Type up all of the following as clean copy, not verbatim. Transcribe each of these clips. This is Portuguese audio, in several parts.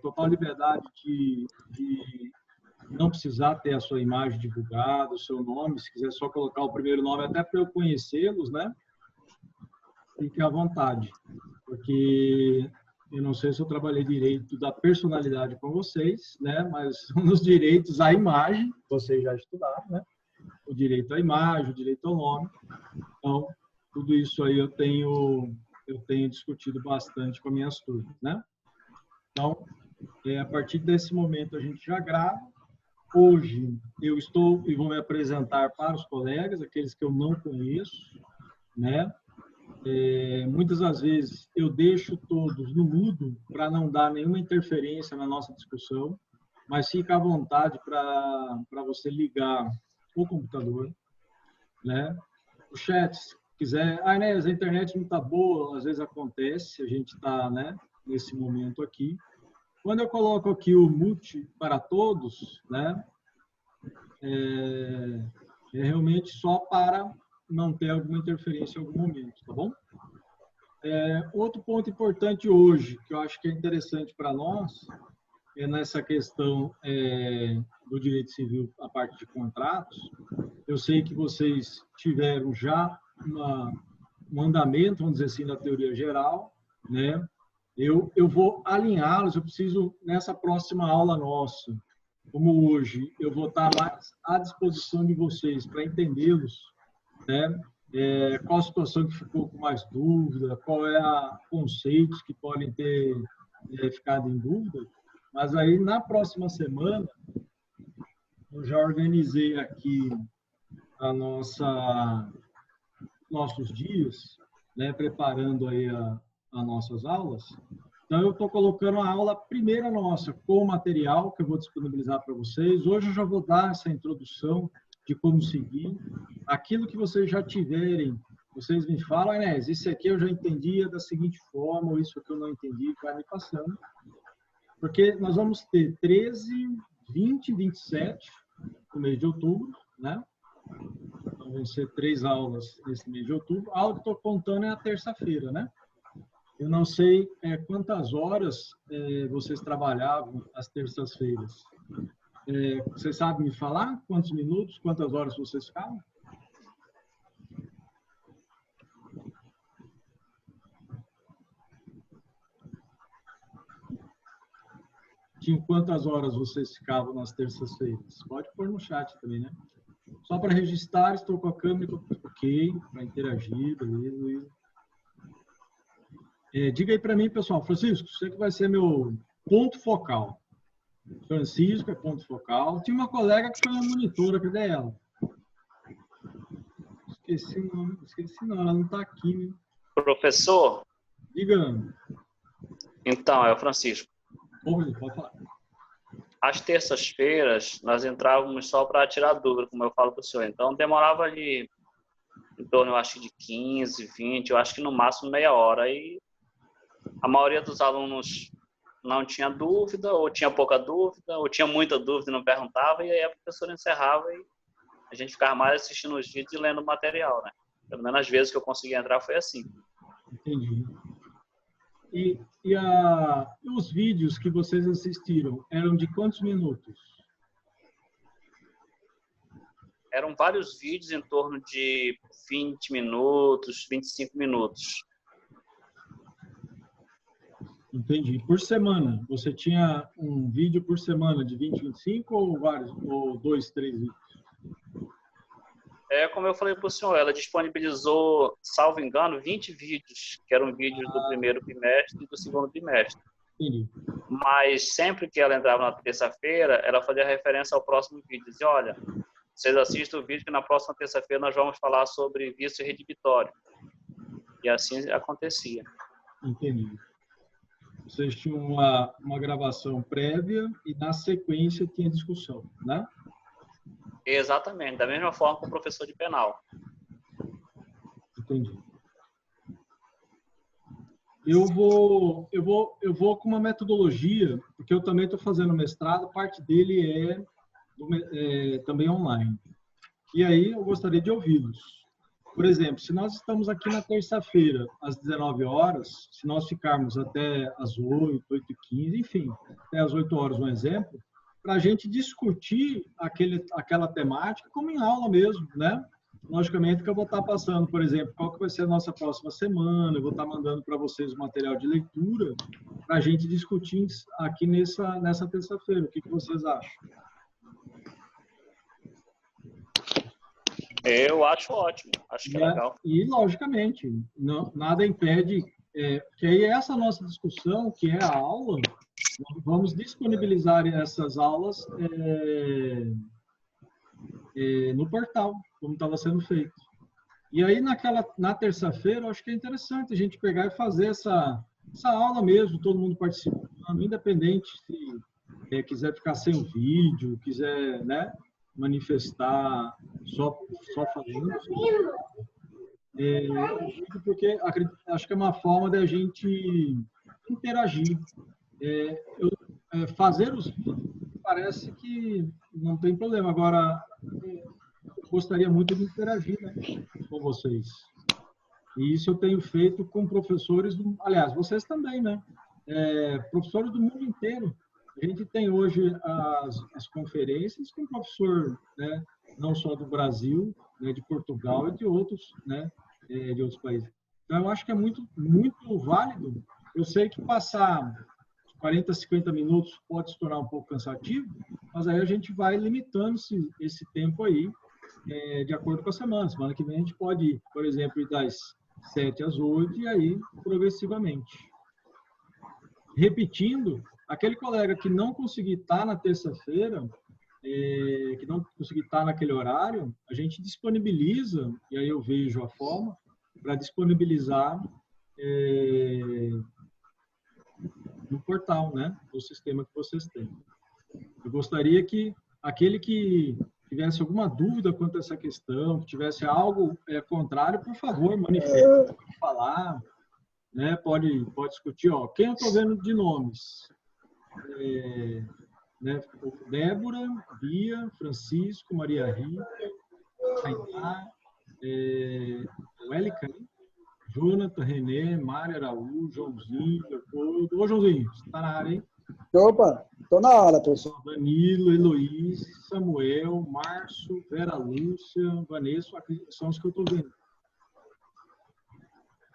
total liberdade de não precisar ter a sua imagem divulgada, o seu nome, se quiser só colocar o primeiro nome, até para eu conhecê-los, né? Fique à vontade, porque eu não sei se eu trabalhei direito da personalidade com vocês, né? Mas nos direitos à imagem, vocês já estudaram, né? O direito à imagem, o direito ao nome. Então, tudo isso aí eu tenho discutido bastante com as minhas turmas, né? Então, a partir desse momento a gente já grava. Hoje eu estou e vou me apresentar para os colegas, aqueles que eu não conheço, né? Muitas das vezes eu deixo todos no mudo para não dar nenhuma interferência na nossa discussão, mas fica à vontade para você ligar o computador, né? O chat, se quiser, né, a internet não está boa, às vezes acontece, a gente está, né, nesse momento aqui. Quando eu coloco aqui o mute para todos, né, é realmente só para não ter alguma interferência em algum momento, tá bom? Outro ponto importante hoje, que eu acho que é interessante para nós, é nessa questão do direito civil, a parte de contratos. Eu sei que vocês tiveram já um andamento, vamos dizer assim, da teoria geral, né? Eu vou alinhá-los, eu preciso, nessa próxima aula nossa, como hoje, eu vou estar mais à disposição de vocês para entendê-los, né? Qual a situação que ficou com mais dúvida, qual é a conceitos que podem ter ficado em dúvida. Mas aí, na próxima semana, eu já organizei aqui nossos dias, né, preparando aí as nossas aulas. Então, eu estou colocando a aula primeira nossa com o material que eu vou disponibilizar para vocês. Hoje eu já vou dar essa introdução de como seguir. Aquilo que vocês já tiverem, vocês me falam, Inés, isso aqui eu já entendia da seguinte forma, ou isso aqui eu não entendi, vai me passando. Porque nós vamos ter 13, 20 e 27 no mês de outubro, né? Então, vão ser 3 aulas nesse mês de outubro. A aula que estou contando é a terça-feira, né? Eu não sei quantas horas vocês trabalhavam às terças-feiras. Vocês sabem me falar quantos minutos, quantas horas vocês ficavam? Tinham quantas horas vocês ficavam nas terças-feiras? Pode pôr no chat também, né? Só para registrar, estou com a câmera ok, para interagir, beleza, Luísa? Diga aí para mim, pessoal. Francisco, você que vai ser meu ponto focal. Francisco é ponto focal. Tinha uma colega que foi uma monitora, cadê ela? Esqueci não, ela não está aqui, né? Professor? Diga. Então, é o Francisco. Pode falar. Às terças-feiras, nós entrávamos só para tirar dúvida, como eu falo para o senhor. Então, demorava ali em torno, eu acho, de 15, 20, eu acho que no máximo meia hora. E a maioria dos alunos não tinha dúvida, ou tinha pouca dúvida, ou tinha muita dúvida e não perguntava, e aí a professora encerrava e a gente ficava mais assistindo os vídeos e lendo o material, né? Pelo menos as vezes que eu consegui entrar foi assim. Entendi. E os vídeos que vocês assistiram eram de quantos minutos? Eram vários vídeos em torno de 20 minutos, 25 minutos. Entendi. Por semana, você tinha um vídeo por semana de 20, 25 ou vários, ou 2, 3 vídeos? Como eu falei para o senhor, ela disponibilizou, salvo engano, 20 vídeos, que eram vídeos do primeiro bimestre e do segundo bimestre. Entendi. Mas sempre que ela entrava na terça-feira, ela fazia referência ao próximo vídeo. Dizia, olha, vocês assistem o vídeo que na próxima terça-feira nós vamos falar sobre vício redibitório. E assim acontecia. Entendi. Vocês tinham uma gravação prévia e na sequência tinha discussão, né? Exatamente, da mesma forma que o professor de penal. Entendi. Eu vou com uma metodologia, porque eu também estou fazendo mestrado, parte dele é também online. E aí eu gostaria de ouvi-los. Por exemplo, se nós estamos aqui na terça-feira, às 19 horas, se nós ficarmos até às 8, 8h15, enfim, até às 8 horas, um exemplo, para a gente discutir aquela temática como em aula mesmo, né? Logicamente que eu vou estar passando, por exemplo, qual que vai ser a nossa próxima semana, eu vou estar mandando para vocês o material de leitura para a gente discutir aqui nessa terça-feira. O que vocês acham? Eu acho ótimo, acho que é legal. E, logicamente, nada impede que aí essa nossa discussão, que é a aula, vamos disponibilizar essas aulas no portal, como estava sendo feito. E aí, na terça-feira, eu acho que é interessante a gente pegar e fazer essa aula mesmo, todo mundo participando, independente se quiser ficar sem o vídeo, quiser, né, manifestar só falando. Porque acho que é uma forma da gente interagir. Fazer os vídeos parece que não tem problema. Agora, eu gostaria muito de interagir, né, com vocês. E isso eu tenho feito com professores, aliás, vocês também, né? Professores do mundo inteiro. A gente tem hoje as conferências com professor, né, não só do Brasil, né, de Portugal e de outros, né, de outros países. Então, eu acho que é muito, muito válido. Eu sei que passar 40, 50 minutos pode se tornar um pouco cansativo, mas aí a gente vai limitando esse tempo aí, de acordo com a semana. Semana que vem a gente pode ir, por exemplo, ir das 7 às 8 e aí progressivamente. Repetindo, aquele colega que não conseguir estar na terça-feira, que não conseguir estar naquele horário, a gente disponibiliza, e aí eu vejo a forma, para disponibilizar no portal, né, do sistema que vocês têm. Eu gostaria que aquele que tivesse alguma dúvida quanto a essa questão, que tivesse algo contrário, por favor, manifeste, pode falar, né, pode discutir. Ó, quem eu estou vendo de nomes? Né, Débora, Bia, Francisco, Maria Rita, Tainá, Wélica, Jonathan, Renê, Mária Araújo, Joãozinho, Leopoldo. Ô, Joãozinho, você está na área, hein? Opa, estou na hora, professor. Danilo, Heloísa, Samuel, Márcio, Vera Lúcia, Vanessa, são os que eu estou vendo.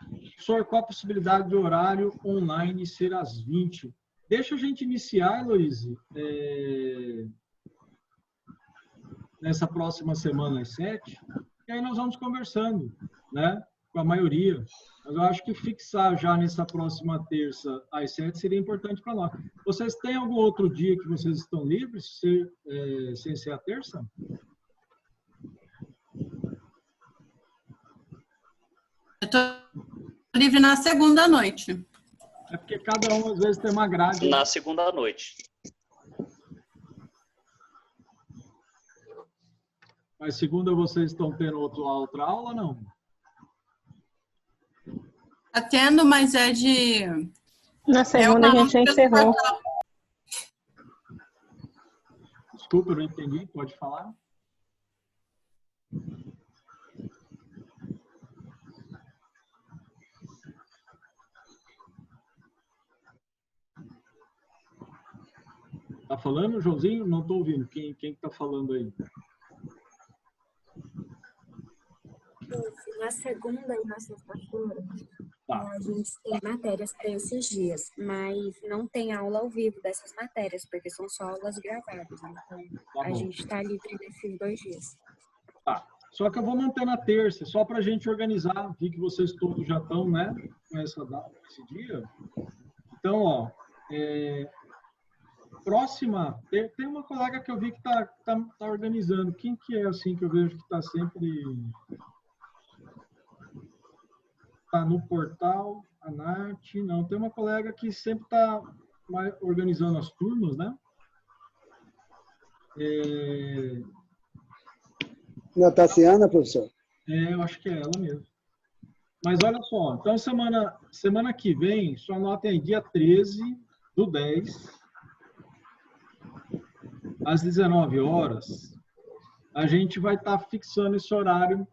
Professor, qual a possibilidade de horário online ser às 20? Deixa a gente iniciar, Heloísa, nessa próxima semana às 7, e aí nós vamos conversando, né, com a maioria. Mas eu acho que fixar já nessa próxima terça às 7 seria importante para nós. Vocês têm algum outro dia que vocês estão livres, sem ser a terça? Eu estou livre na segunda noite. É porque cada um, às vezes, tem uma grade. Na segunda noite. Mas segunda vocês estão tendo outra aula, não? Está tendo, mas é de... Na segunda a gente já encerrou. Desculpa, eu não entendi. Pode falar? Tá falando, Joãozinho? Não estou ouvindo. Quem está falando aí? Na segunda e na sexta-feira, Tá. a gente tem matérias para esses dias, mas não tem aula ao vivo dessas matérias, porque são só aulas gravadas. Então, a gente está livre nesses 2 dias. Tá. Só que eu vou manter na terça, só para a gente organizar. Vi que vocês todos já estão, né, com essa data, esse dia. Então, ó, próxima, tem uma colega que eu vi que tá organizando. Quem que é, assim, que eu vejo que está sempre... Tá no portal, a Nath, não. Tem uma colega que sempre está organizando as turmas, né? Na Tassiana, professor? Eu acho que é ela mesmo. Mas olha só, então semana que vem, só anotem aí, dia 13/10, às 19 horas, a gente vai estar fixando esse horário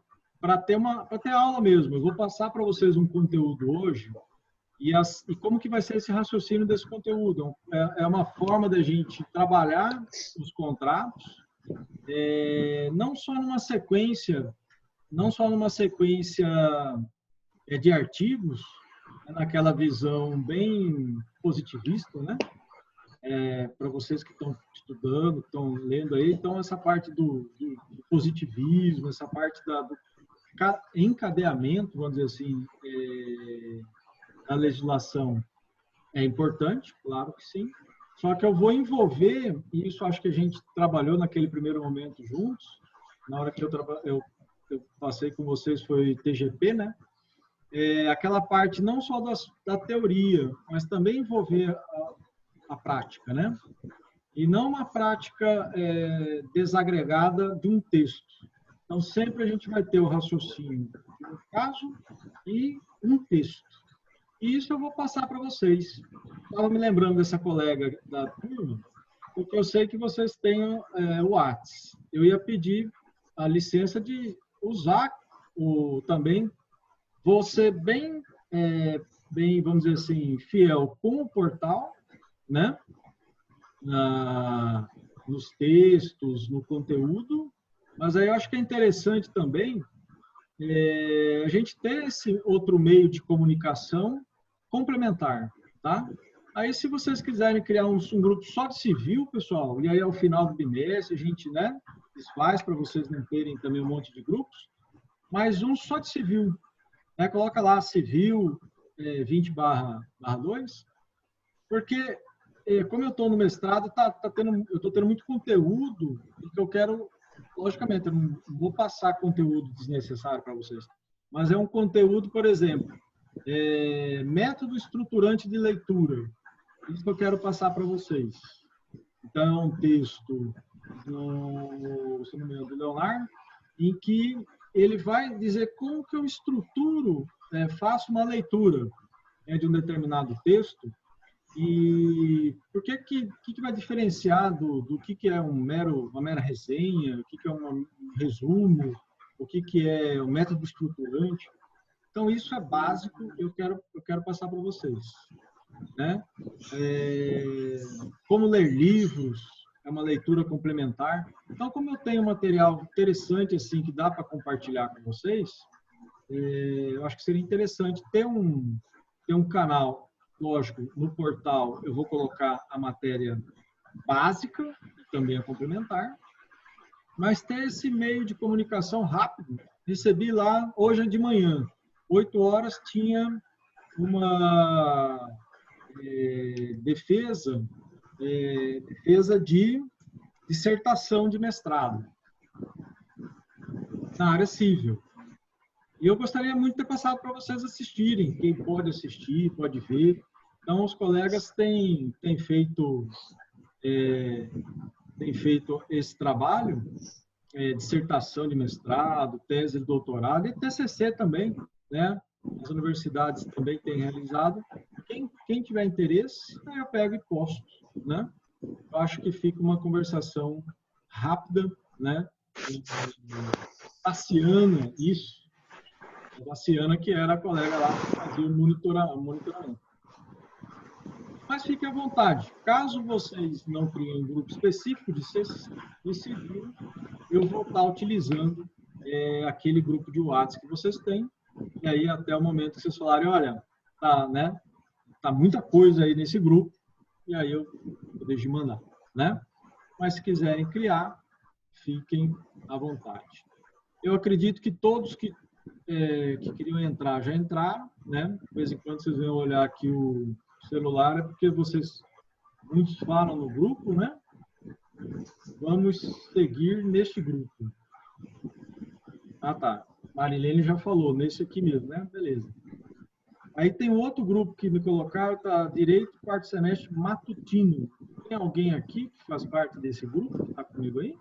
para ter aula mesmo. Eu vou passar para vocês um conteúdo hoje e como que vai ser esse raciocínio desse conteúdo. É uma forma da gente trabalhar os contratos, não só numa sequência de artigos, naquela visão bem positivista, né? Para vocês que estão estudando, estão lendo aí, então essa parte do positivismo, essa parte do encadeamento, vamos dizer assim, da legislação é importante, claro que sim, só que eu vou envolver, e isso acho que a gente trabalhou naquele primeiro momento juntos, na hora que eu passei com vocês foi TGP, né? Aquela parte não só da teoria, mas também envolver a prática, né? E não uma prática desagregada de um texto. Então, sempre a gente vai ter o raciocínio de um caso e um texto. E isso eu vou passar para vocês. Estava me lembrando dessa colega da turma, porque eu sei que vocês têm o Whats. Eu ia pedir a licença de usar também. Vou ser bem, vamos dizer assim, fiel com o portal, né? Nos textos, no conteúdo, mas aí eu acho que é interessante também a gente ter esse outro meio de comunicação complementar, tá? Aí, se vocês quiserem criar um grupo só de civil, pessoal, e aí ao final do bimestre a gente, né, desfaz para vocês não terem também um monte de grupos, mas um só de civil, né? Coloca lá civil 20/2, porque como eu estou no mestrado, eu estou tendo muito conteúdo que eu quero, logicamente, eu não vou passar conteúdo desnecessário para vocês, mas é um conteúdo, por exemplo, método estruturante de leitura. Isso que eu quero passar para vocês. Então, é um texto se não me engano, do Leonardo, em que ele vai dizer como que eu estruturo, faço uma leitura de um determinado texto. E por que vai diferenciar do que é uma mera resenha, o que é um resumo, o que é um método estruturante. Então, isso é básico, eu quero passar para vocês, né? Como ler livros, é uma leitura complementar. Então, como eu tenho material interessante assim que dá para compartilhar com vocês, eu acho que seria interessante ter um canal. Lógico, no portal eu vou colocar a matéria básica, que também é complementar, mas ter esse meio de comunicação rápido. Recebi lá hoje de manhã, 8 horas, tinha uma defesa de dissertação de mestrado na área civil. E eu gostaria muito de ter passado para vocês assistirem. Quem pode assistir, pode ver. Então, os colegas têm feito esse trabalho, dissertação de mestrado, tese de doutorado e TCC também, né? As universidades também têm realizado. Quem tiver interesse, eu pego e posto, né? Eu acho que fica uma conversação rápida, né? Tassiana, isso. A Tassiana, que era a colega lá que fazia o monitoramento. Mas fiquem à vontade. Caso vocês não criem um grupo específico de civil, eu vou estar utilizando aquele grupo de WhatsApp que vocês têm. E aí, até o momento que vocês falarem, olha, tá muita coisa aí nesse grupo, e aí eu deixo de mandar, né? Mas se quiserem criar, fiquem à vontade. Eu acredito que todos que queriam entrar já entraram, né? De vez em quando vocês vêm olhar aqui o celular, é porque muitos falam no grupo, né? Vamos seguir neste grupo. Ah, tá. Marilene já falou, nesse aqui mesmo, né? Beleza. Aí tem outro grupo que me colocaram, tá? Direito, quarto semestre matutino. Tem alguém aqui que faz parte desse grupo, que está comigo aí?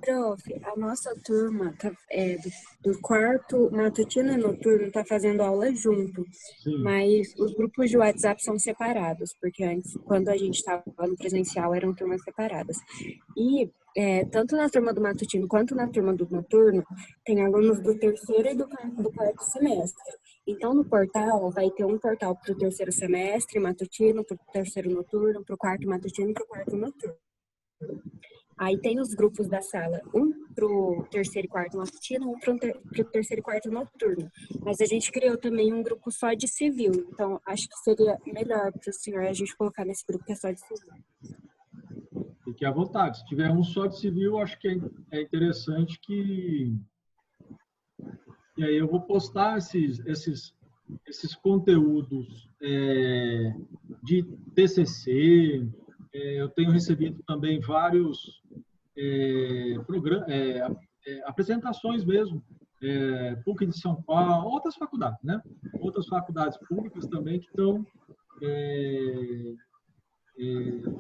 Prof, a nossa turma do quarto matutino e noturno está fazendo aula junto, Sim. mas os grupos de WhatsApp são separados, porque antes, quando a gente estava no presencial, eram turmas separadas. E tanto na turma do matutino quanto na turma do noturno, tem alunos do terceiro e do quarto semestre. Então, no portal, vai ter um portal para o terceiro semestre matutino, para o terceiro noturno, para o quarto matutino e para o quarto noturno. Aí tem os grupos da sala, um para o terceiro e quarto matutino, um para o terceiro e quarto noturno. Mas a gente criou também um grupo só de civil, então acho que seria melhor para o senhor a gente colocar nesse grupo que é só de civil. Fique à vontade. Se tiver um só de civil, acho que é interessante que... E aí eu vou postar esses conteúdos de TCC. Eu tenho recebido também vários apresentações mesmo, PUC de São Paulo, outras faculdades, né? Outras faculdades públicas também que estão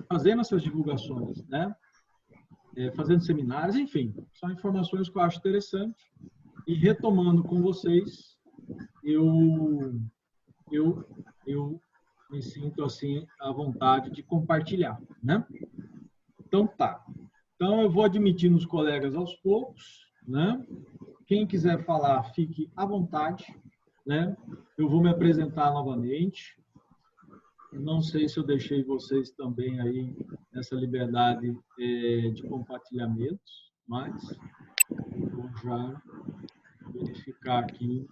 fazendo essas divulgações, né? Fazendo seminários, enfim, são informações que eu acho interessantes. E retomando com vocês, eu me sinto assim à vontade de compartilhar, né? Então tá. Então eu vou admitindo os colegas aos poucos, né? Quem quiser falar, fique à vontade, né? Eu vou me apresentar novamente. Não sei se eu deixei vocês também aí nessa liberdade de compartilhamentos, mas vou já verificar aqui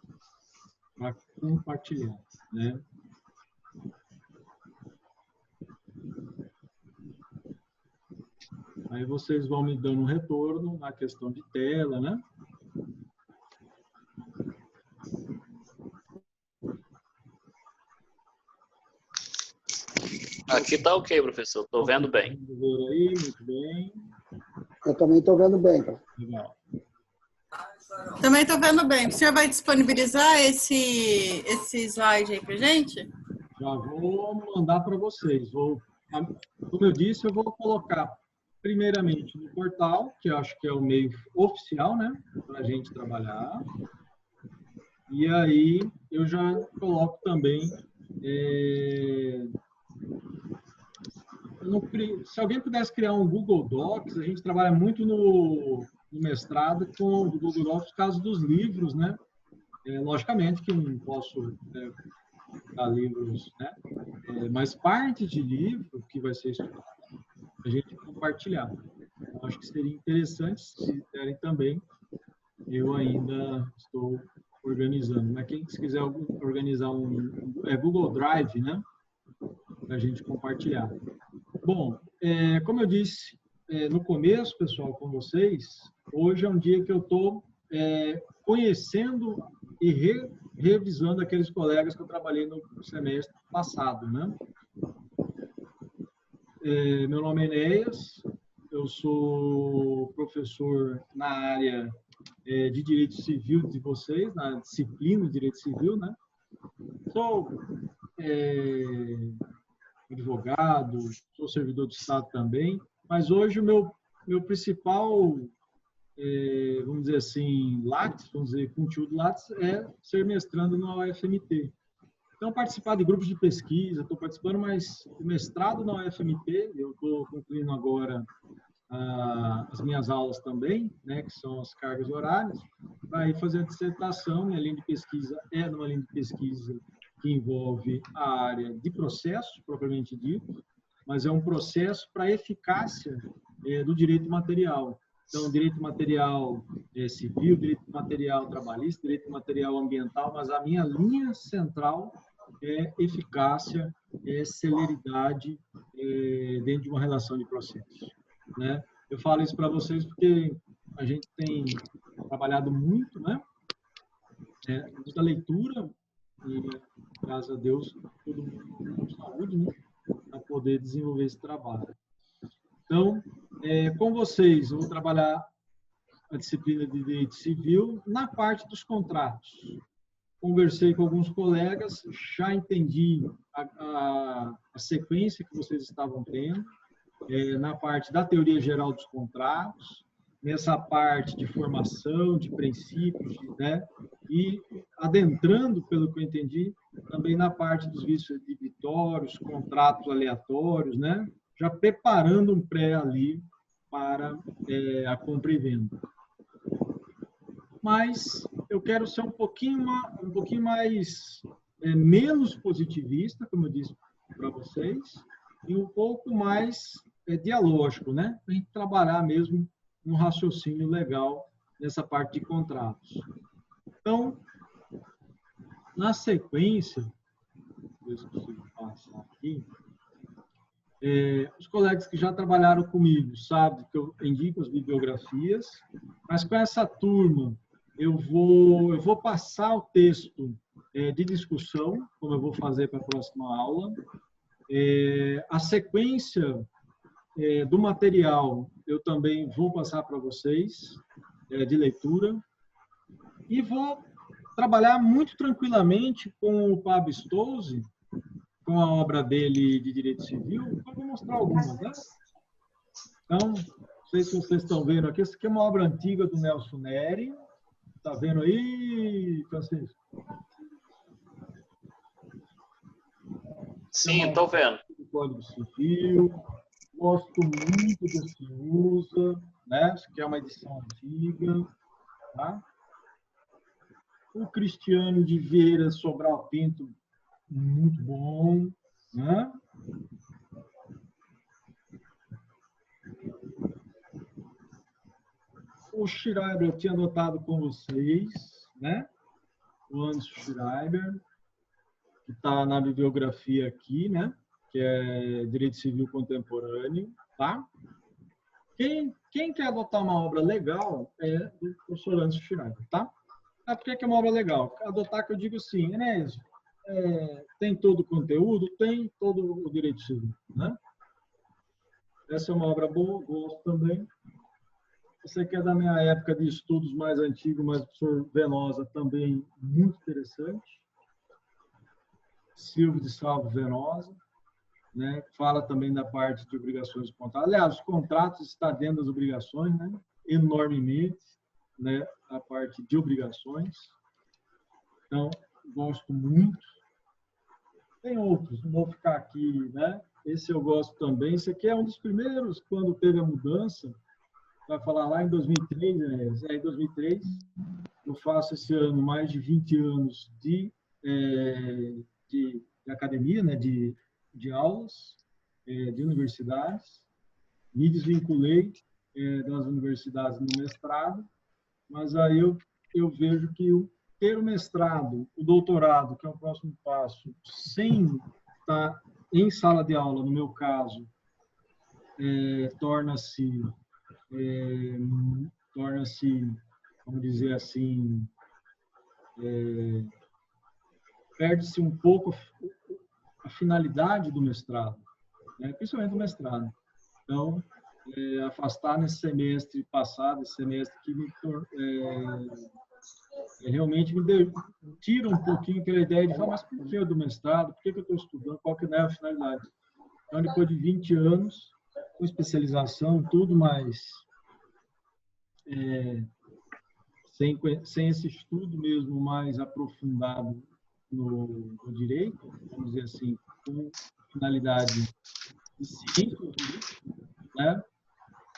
para compartilhar, né? Aí vocês vão me dando um retorno na questão de tela, né? Aqui tá ok, professor. Estou vendo bem. Aí, muito bem. Eu também estou vendo bem, prof. Legal. Também estou vendo bem. O senhor vai disponibilizar esse slide aí para gente? Já vou mandar para vocês. Como eu disse, eu vou colocar primeiramente no portal, que eu acho que é o meio oficial, né, para a gente trabalhar. E aí eu já coloco também. Se alguém pudesse criar um Google Docs, a gente trabalha muito no mestrado com o Google Docs por causa dos livros, né? Logicamente que eu não posso dar livros, né? Mas parte de livro que vai ser estudado, a gente compartilhar. Eu acho que seria interessante, se derem também, eu ainda estou organizando. Mas quem quiser organizar Google Drive, né? Para a gente compartilhar. Bom, como eu disse no começo, pessoal, com vocês, hoje é um dia que eu estou conhecendo e revisando aqueles colegas que eu trabalhei no semestre passado, né? Meu nome é Enéas, eu sou professor na área de Direito Civil de vocês, na disciplina de Direito Civil, né? Sou advogado, sou servidor de Estado também, mas hoje o meu principal, vamos dizer assim, conteúdo látis é ser mestrando na UFMT. Então, participar de grupos de pesquisa, estou participando, mas o mestrado na UFMT, eu estou concluindo agora as minhas aulas também, né, que são as cargas horárias, para ir fazer a dissertação. Minha linha de pesquisa é numa linha de pesquisa que envolve a área de processo, propriamente dito, mas é um processo para a eficácia do direito material. Então, direito material civil, direito material trabalhista, direito material ambiental, mas a minha linha central é eficácia, celeridade dentro de uma relação de processo, né? Eu falo isso para vocês porque a gente tem trabalhado muito, né? Muita leitura e, graças a Deus, todo mundo com saúde, né? Para poder desenvolver esse trabalho. Então, com vocês, eu vou trabalhar a disciplina de Direito Civil na parte dos contratos. Conversei com alguns colegas, já entendi a sequência que vocês estavam tendo, na parte da teoria geral dos contratos, nessa parte de formação, de princípios, né? E adentrando, pelo que eu entendi, também na parte dos vícios inibitórios, contratos aleatórios, né? Já preparando um pré ali para a compra e venda. Mas eu quero ser um pouquinho mais menos positivista, como eu disse para vocês, e um pouco mais dialógico, né? Para a gente trabalhar mesmo um raciocínio legal nessa parte de contratos. Então, na sequência, ver se consigo passar aqui, os colegas que já trabalharam comigo sabem que eu indico as bibliografias, mas com essa turma eu vou passar o texto de discussão, como eu vou fazer para a próxima aula. A sequência do material eu também vou passar para vocês, de leitura, e vou trabalhar muito tranquilamente com o Pablo Stolze, com a obra dele de Direito Civil. Eu vou mostrar algumas, né? Então, não sei se vocês estão vendo aqui, essa aqui é uma obra antiga do Nelson Neri. Está vendo aí, Francisco? Sim, estou vendo. Código Civil. Gosto muito desse usa, né? Isso aqui é uma edição antiga, tá? O Cristiano de Vieira Sobral Pinto, muito bom, né? O Schreiber eu tinha anotado com vocês, né? O Anderson Schreiber, que está na bibliografia aqui, né? Que é Direito Civil Contemporâneo, tá? Quem quer adotar uma obra legal é do professor Anderson Schreiber, tá? Por que é uma obra legal? Adotar, que eu digo assim, Enésio, tem todo o conteúdo, tem todo o direito civil, né? Essa é uma obra boa, gosto também. Você que é da minha época de estudos mais antigos, mas o professor Venosa também muito interessante. Silvio de Salvo Venosa, né? Fala também da parte de obrigações de contrato. Aliás, os contratos estão dentro das obrigações, né? Enormemente, né? A parte de obrigações. Então, gosto muito. Tem outros, não vou ficar aqui, né? Esse eu gosto também. Esse aqui é um dos primeiros, quando teve a mudança. Vai falar lá em 2003, né? Em 2003, eu faço esse ano mais de 20 anos de academia, né? De aulas, de universidades. Me desvinculei das universidades no mestrado, mas aí eu vejo que ter o mestrado, o doutorado, que é o próximo passo, sem estar em sala de aula, no meu caso, torna-se, vamos dizer assim, perde-se um pouco a finalidade do mestrado, né? Principalmente do mestrado. Então, afastar nesse semestre passado, esse semestre que realmente tira um pouquinho aquela ideia de falar, mas por que do mestrado? Por que eu estou estudando? Qual que é a finalidade? Então, depois de 20 anos, com especialização, tudo mais, sem esse estudo mesmo mais aprofundado no direito, vamos dizer assim, com finalidade de ciência, né?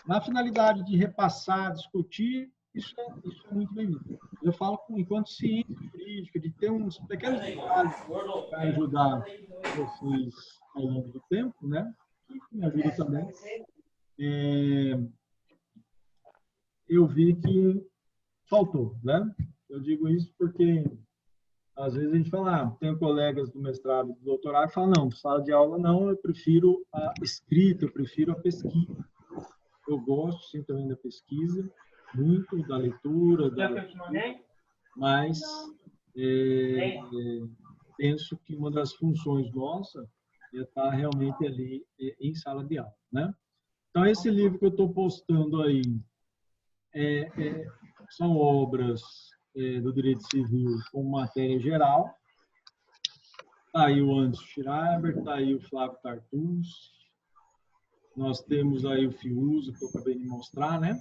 Na finalidade de repassar, discutir, isso é muito bem-vindo. Eu falo enquanto ciência jurídica, de ter uns pequenos detalhes para ajudar vocês ao longo do tempo, né? Que me ajuda também. Eu vi que faltou, né? Eu digo isso porque às vezes a gente fala, tem colegas do mestrado e do doutorado que falam, não, sala de aula não, eu prefiro a escrita, eu prefiro a pesquisa. Eu gosto, sim, também da pesquisa, muito da leitura, mas penso que uma das funções nossas é estar realmente ali em sala de aula, né? Então, esse livro que eu estou postando aí são obras do direito civil com matéria geral. Está aí o Anderson Schreiber, está aí o Flávio Tartus, nós temos aí o FIUSO, que eu acabei de mostrar, né?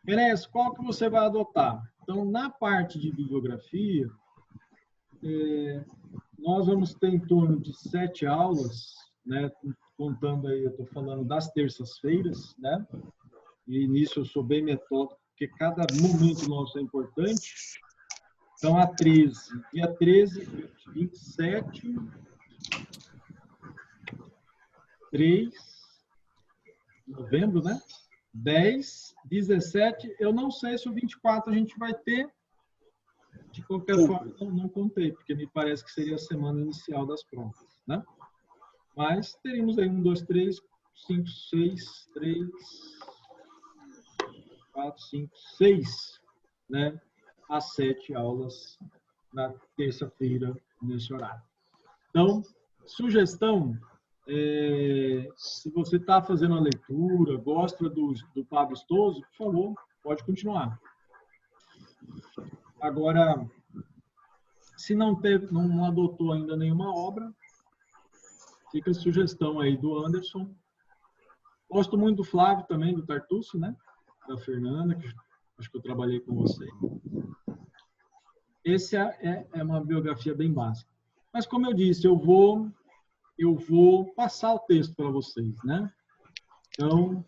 Enes, qual que você vai adotar? Então, na parte de bibliografia, nós vamos ter em torno de 7 aulas, né? Contando aí, eu estou falando das terças-feiras, né? E nisso eu sou bem metódico, porque cada momento nosso é importante. Então, a 13, dia 13, 27, 3, novembro, né? 10, 17, eu não sei se o 24 a gente vai ter. De qualquer forma, não contei, porque me parece que seria a semana inicial das provas, né? Mas teríamos aí 1, 2, 3, 5, 6, 3, 4, 5, 6, né? As 7 aulas na terça-feira, nesse horário. Então, sugestão, se você está fazendo a leitura, gosta do Pablo Stoso, por favor, pode continuar. Agora, se não adotou ainda nenhuma obra, fica a sugestão aí do Anderson. Gosto muito do Flávio também, do Tartucci, né? Da Fernanda, que acho que eu trabalhei com você. Esse é uma biografia bem básica. Mas, como eu disse, eu vou passar o texto para vocês, né? Então,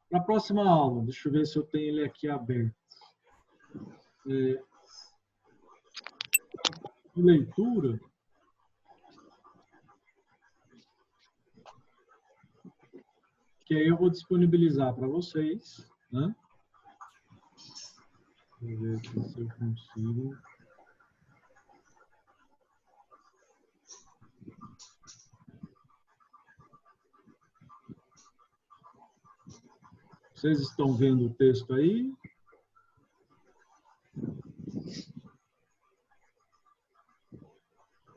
para a próxima aula, deixa eu ver se eu tenho ele aqui aberto. De leitura, que aí eu vou disponibilizar para vocês, né? Deixa eu ver aqui se eu consigo. Vocês estão vendo o texto aí?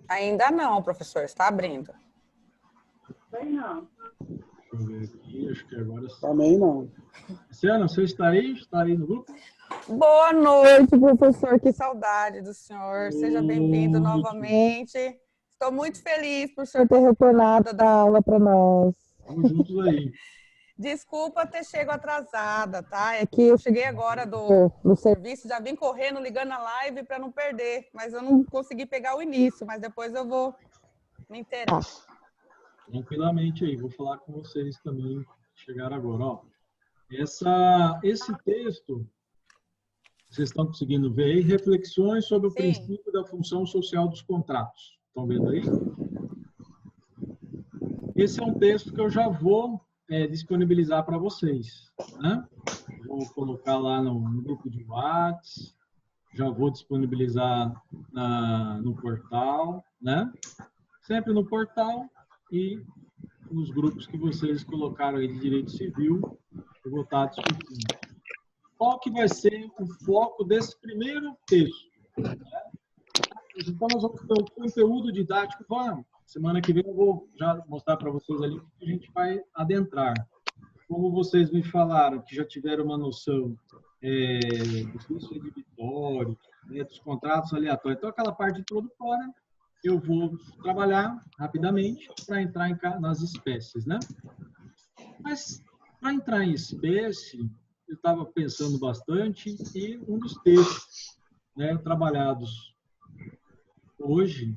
Ainda não, professor, está abrindo. Não. Deixa eu ver aqui, acho que agora sim. Também não. Luciana, você está aí? Está aí no grupo? Boa noite, professor. Que saudade do senhor. Seja bem-vindo novamente. Estou muito feliz por o senhor ter retornado da aula para nós. Vamos juntos aí. Desculpa ter chegado atrasada, tá? É que eu cheguei agora do serviço, já vim correndo, ligando a live para não perder, mas eu não consegui pegar o início, mas depois eu vou me inteirar. Tranquilamente aí, vou falar com vocês também, chegaram agora. Ó, esse texto, vocês estão conseguindo ver aí, reflexões sobre o princípio da função social dos contratos. Estão vendo aí? Esse é um texto que eu já vou disponibilizar para vocês, né? Vou colocar lá no grupo de WhatsApp, já vou disponibilizar no portal, né? Sempre no portal e nos grupos que vocês colocaram aí de direito civil, eu vou estar discutindo. Qual que vai ser o foco desse primeiro texto? Né? Então, nós vamos ter o conteúdo didático. Semana que vem eu vou já mostrar para vocês ali que a gente vai adentrar. Como vocês me falaram, que já tiveram uma noção do fluxo inibitório, né, dos contratos aleatórios. Então, aquela parte introdutória, eu vou trabalhar rapidamente para entrar nas espécies, né? Mas, para entrar em espécie, eu estava pensando bastante e um dos textos, né, trabalhados hoje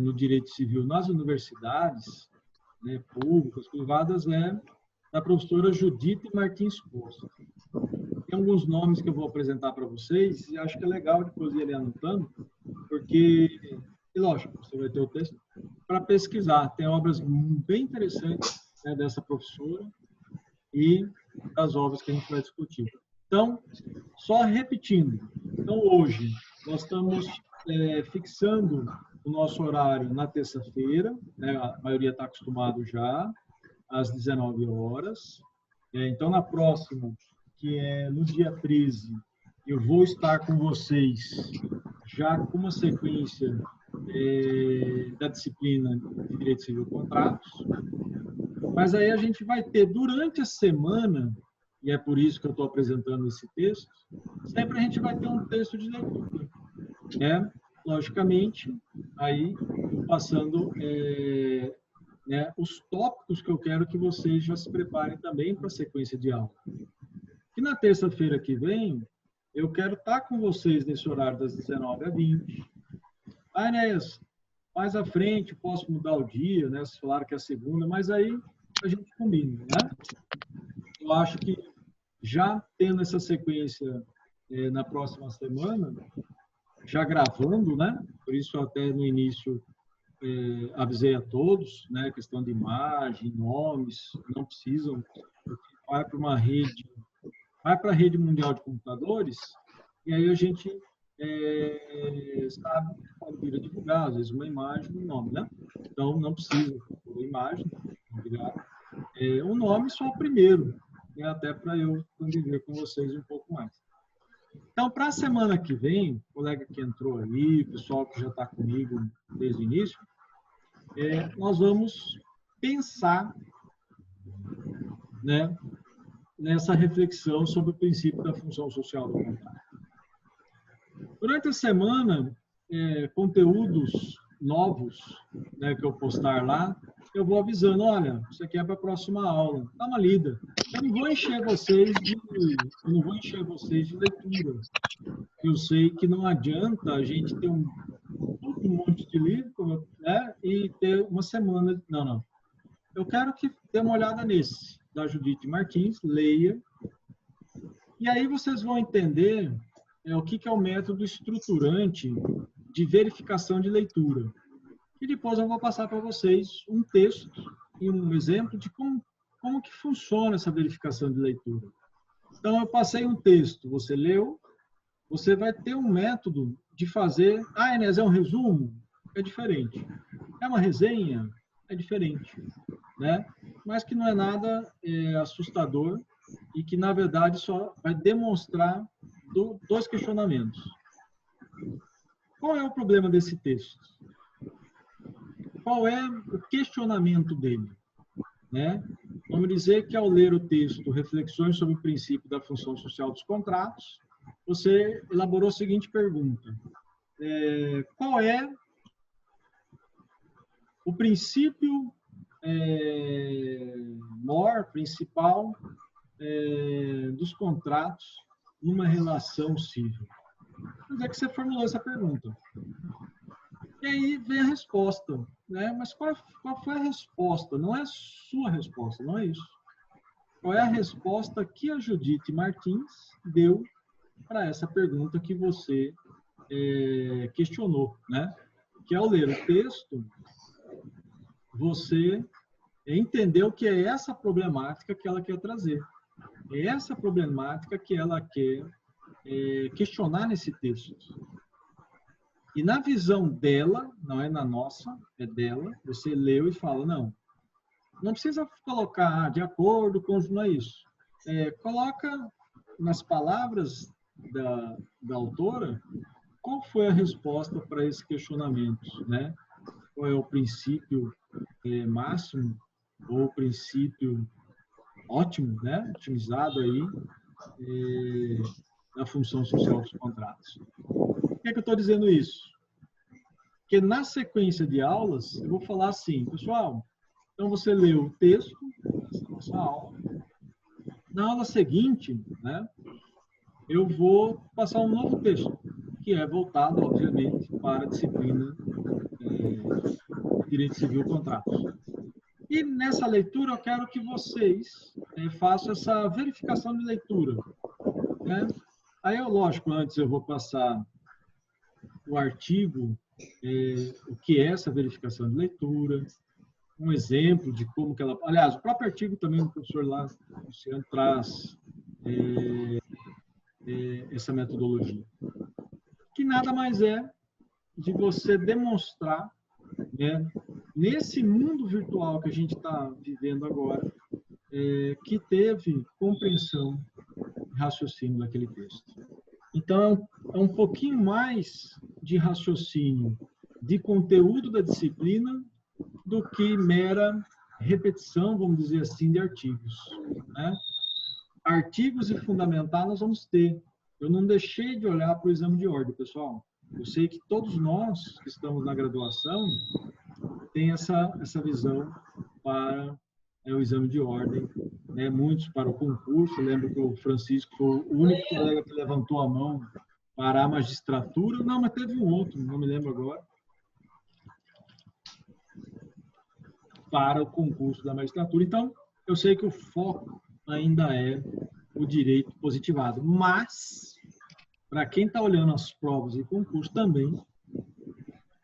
no direito civil nas universidades, né, públicas, privadas, é da professora Judite Martins Costa. Tem alguns nomes que eu vou apresentar para vocês e acho que é legal depois ir ali anotando, porque, e lógico, você vai ter o texto para pesquisar. Tem obras bem interessantes, né, dessa professora e das obras que a gente vai discutir. Então, só repetindo. Então, hoje, nós estamos fixando o nosso horário na terça-feira, né? A maioria está acostumado já, às 19 horas. Então, na próxima, que é no dia 13, eu vou estar com vocês já com uma sequência da disciplina de Direito Civil e Contratos. Mas aí a gente vai ter, durante a semana, e é por isso que eu estou apresentando esse texto, sempre a gente vai ter um texto de leitura, né? Logicamente, aí passando né, os tópicos que eu quero que vocês já se preparem também para a sequência de aula. Que na terça-feira que vem, eu quero estar com vocês nesse horário das 19h20. Ah, Enéas, mais à frente posso mudar o dia, né? Vocês falaram que é segunda, mas aí a gente combina, né? Eu acho que já tendo essa sequência na próxima semana, já gravando, né? Por isso até no início avisei a todos, né? Questão de imagem, nomes, não precisam, vai para uma rede, vai para a rede mundial de computadores e aí a gente sabe quando vira divulgar, às vezes uma imagem, um nome, né? Então não precisa de imagem, o nome só o primeiro, né? Até para eu conviver com vocês um pouco mais. Então, para a semana que vem, o colega que entrou aí, o pessoal que já está comigo desde o início, nós vamos pensar, né, nessa reflexão sobre o princípio da função social do contrato. Durante a semana, conteúdos novos, né, que eu postar lá, eu vou avisando, olha, isso aqui é para a próxima aula, dá uma lida. Eu não vou encher vocês de leitura. Eu sei que não adianta a gente ter um monte de livro, né, e ter uma semana. Não. Eu quero que dê uma olhada nesse, da Judite Martins, leia. E aí vocês vão entender o que é o método estruturante de verificação de leitura. E depois eu vou passar para vocês um texto e um exemplo de como que funciona essa verificação de leitura. Então, eu passei um texto, você leu, você vai ter um método de fazer... Ah, Enéas, é um resumo? É diferente. É uma resenha? É diferente. Né? Mas que não é nada assustador e que, na verdade, só vai demonstrar dois questionamentos. Qual é o problema desse texto? Qual é o questionamento dele? Né? Vamos dizer que, ao ler o texto Reflexões sobre o princípio da função social dos contratos, você elaborou a seguinte pergunta. Qual é o princípio principal dos contratos numa relação civil? Quer dizer que você formulou essa pergunta. E aí vem a resposta, né? Mas qual foi a resposta? Não é a sua resposta, não é isso. Qual é a resposta que a Judite Martins deu para essa pergunta que você questionou, né? Que ao ler o texto, você entendeu que é essa problemática que ela quer trazer. É essa problemática que ela quer questionar nesse texto. E na visão dela, não é na nossa, é dela, você leu e fala, não precisa colocar de acordo com... Não é isso. Coloca nas palavras da autora qual foi a resposta para esse questionamento, né? Qual é o princípio máximo ou o princípio ótimo, né? Otimizado aí da função social dos contratos. Por que eu estou dizendo isso? Porque na sequência de aulas, eu vou falar assim, pessoal, então você leu o texto dessa nossa aula. Na aula seguinte, né, eu vou passar um novo texto, que é voltado, obviamente, para a disciplina Direito Civil e Contratos. E nessa leitura eu quero que vocês façam essa verificação de leitura. Né? Aí, lógico, antes eu vou passar o artigo, o que é essa verificação de leitura, um exemplo de como que ela... Aliás, o próprio artigo também do professor lá, Luciano, traz essa metodologia. Que nada mais é de você demonstrar, né, nesse mundo virtual que a gente está vivendo agora, que teve compreensão e raciocínio daquele texto. Então, é um pouquinho mais de raciocínio de conteúdo da disciplina do que mera repetição, vamos dizer assim, de artigos. Né? Artigos e fundamentar nós vamos ter. Eu não deixei de olhar para o exame de ordem, pessoal. Eu sei que todos nós que estamos na graduação, tem essa visão para o exame de ordem, né? Muitos para o concurso. Eu lembro que o Francisco foi o único colega que levantou a mão para a magistratura. Não, mas teve um outro, não me lembro agora. Para o concurso da magistratura. Então, eu sei que o foco ainda é o direito positivado, mas para quem está olhando as provas e concurso também,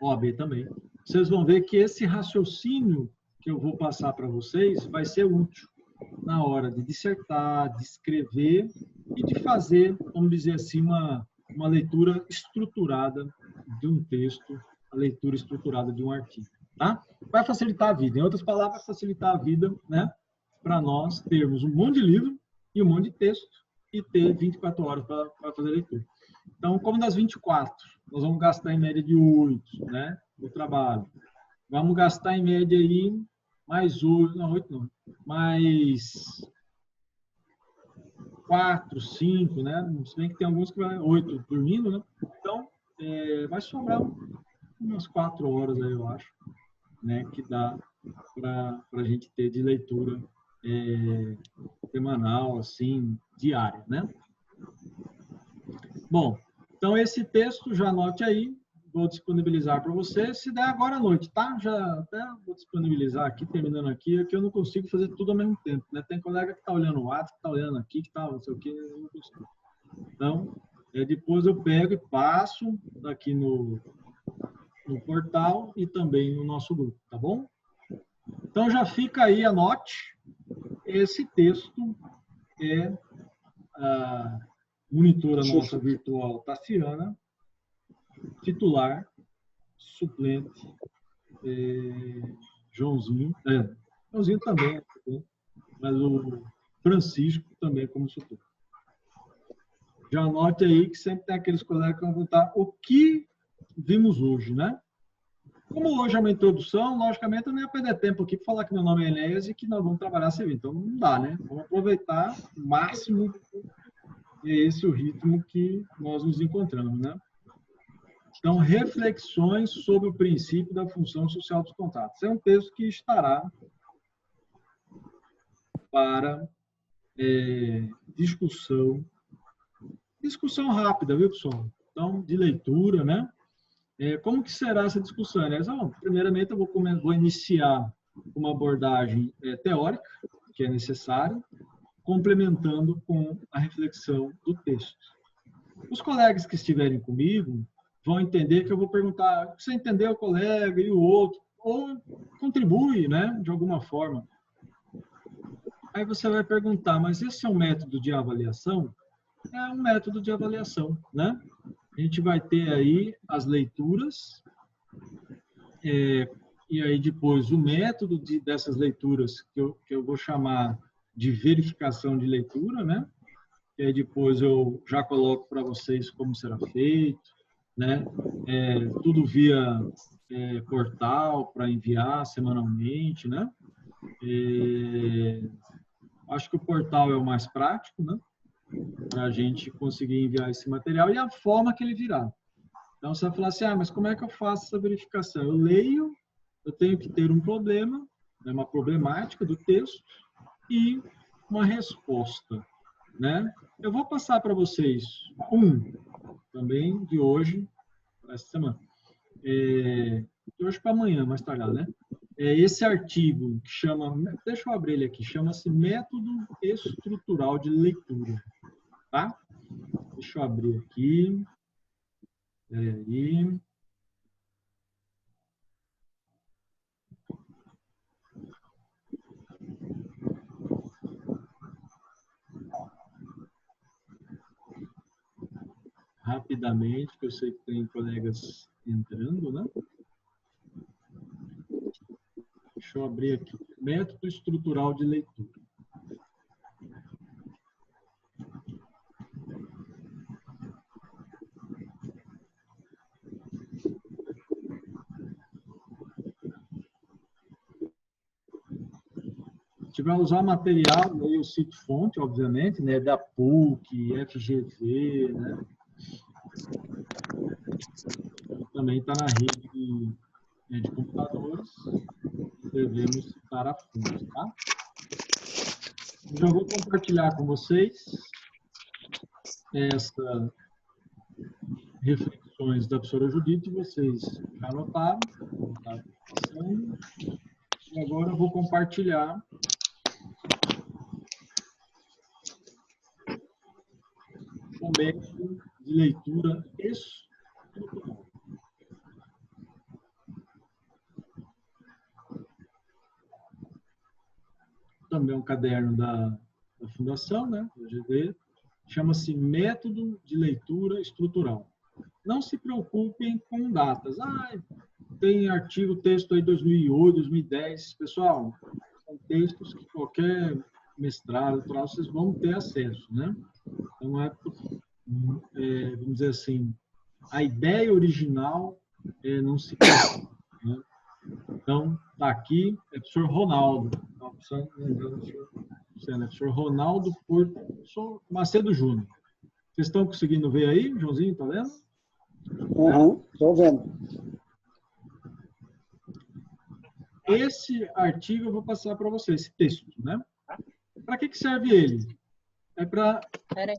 OAB também, vocês vão ver que esse raciocínio que eu vou passar para vocês vai ser útil na hora de dissertar, de escrever e de fazer, vamos dizer assim, uma leitura estruturada de um texto, a leitura estruturada de um artigo, tá? Vai facilitar a vida. Em outras palavras, facilitar a vida, né? Para nós termos um monte de livro e um monte de texto e ter 24 horas para fazer a leitura. Então, como das 24, nós vamos gastar em média de 8, né? No trabalho. Vamos gastar em média aí mais 8, não, 8 não, mais 4, 5, né? Se bem que tem alguns que vai 8 dormindo, né? Então, vai sobrar umas 4 horas aí, eu acho, né? Que dá para a gente ter de leitura semanal, assim, diária, né? Bom, então esse texto, já anote aí, vou disponibilizar para você, se der agora à noite, tá? Já até vou disponibilizar aqui, terminando aqui, é que eu não consigo fazer tudo ao mesmo tempo, né? Tem colega que está olhando o ato, que está olhando aqui, que está não sei o que, eu não consigo. Então, depois eu pego e passo aqui no portal e também no nosso grupo, tá bom? Então, já fica aí, anote, esse texto é a monitora nossa virtual Tassiana, titular, suplente, Joãozinho, Joãozinho também, mas o Francisco também como suplente. Já anote aí que sempre tem aqueles colegas que vão contar o que vimos hoje, né? Como hoje é uma introdução, logicamente eu não ia perder tempo aqui para falar que meu nome é Enéas e que nós vamos trabalhar serviço. Então não dá, né? Vamos aproveitar o máximo, e é esse o ritmo que nós nos encontramos, né? Então, reflexões sobre o princípio da função social dos contratos. É um texto que estará para discussão rápida, viu, pessoal? Então, de leitura, né? Como que será essa discussão, né? Então, primeiramente, eu vou iniciar uma abordagem teórica, que é necessária, complementando com a reflexão do texto. Os colegas que estiverem comigo vão entender que eu vou perguntar, você entendeu o colega e o outro, ou contribui, né, de alguma forma. Aí você vai perguntar, mas esse é um método de avaliação? É um método de avaliação, né? A gente vai ter aí as leituras, e aí depois o método dessas leituras, que eu vou chamar de verificação de leitura, né? E aí depois eu já coloco para vocês como será feito, né? Tudo via portal para enviar semanalmente, né? Acho que o portal é o mais prático, né? Para a gente conseguir enviar esse material e a forma que ele virá. Então, você vai falar assim, mas como é que eu faço essa verificação? Eu leio, eu tenho que ter um problema, né, uma problemática do texto e uma resposta, né? Eu vou passar para vocês também de hoje, essa semana, de hoje para amanhã, mais tarde, né? Esse artigo que chama, deixa eu abrir ele aqui, chama-se Método Estrutural de Leitura, tá? Deixa eu abrir aqui. Peraí. Rapidamente, porque eu sei que tem colegas entrando, né? Deixa eu abrir aqui. Método estrutural de leitura. A gente vai usar material, aí eu cito fonte, obviamente, né? Da PUC, FGV, né? Também está na rede de computadores, devemos citar a fundo, tá? Já vou compartilhar com vocês essas reflexões da professora Judite, vocês já anotaram, e agora eu vou compartilhar o método de leitura estrutural. Também é um caderno da Fundação, né, da GV, chama-se Método de Leitura Estrutural. Não se preocupem com datas. Tem artigo, texto aí 2008, 2010. Pessoal, são textos que qualquer mestrado, doutorado, vocês vão ter acesso, né? Então, vamos dizer assim, a ideia original não se preocupa, né? Então, está aqui, é o professor Ronaldo. Professor Ronaldo Porto Macedo Júnior. Vocês estão conseguindo ver aí, Joãozinho, tá vendo? Estou vendo. Esse artigo eu vou passar para vocês, esse texto, né? Para que serve ele? É para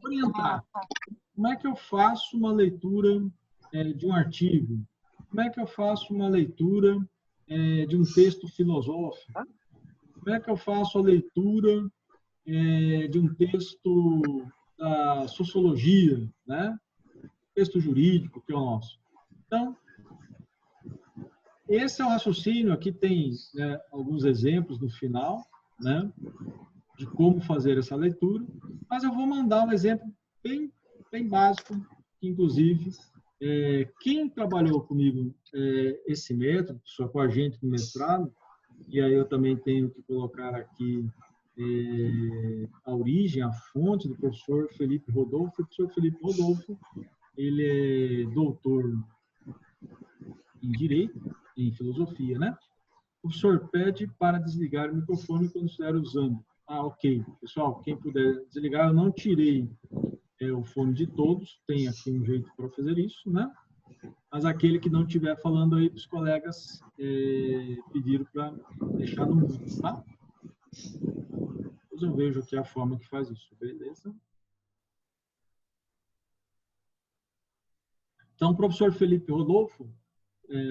orientar. Como é que eu faço uma leitura de um artigo? Como é que eu faço uma leitura de um texto filosófico? Como é que eu faço a leitura de um texto da sociologia, né? Texto jurídico, que é o nosso. Então, esse é o raciocínio. Aqui tem alguns exemplos no final, né, de como fazer essa leitura, mas eu vou mandar um exemplo bem básico, que, inclusive, quem trabalhou comigo esse método, só com a gente no mestrado, e aí eu também tenho que colocar aqui a origem, a fonte do professor Felipe Rodolfo. O professor Felipe Rodolfo, ele é doutor em Direito, em Filosofia, né? O professor pede para desligar o microfone quando estiver usando. Ok. Pessoal, quem puder desligar, eu não tirei o fone de todos, tem aqui um jeito para fazer isso, né? Mas aquele que não estiver falando aí, os colegas pediram para deixar no mudo, tá? Depois eu vejo aqui a forma que faz isso, beleza? Então, o professor Felipe Rodolfo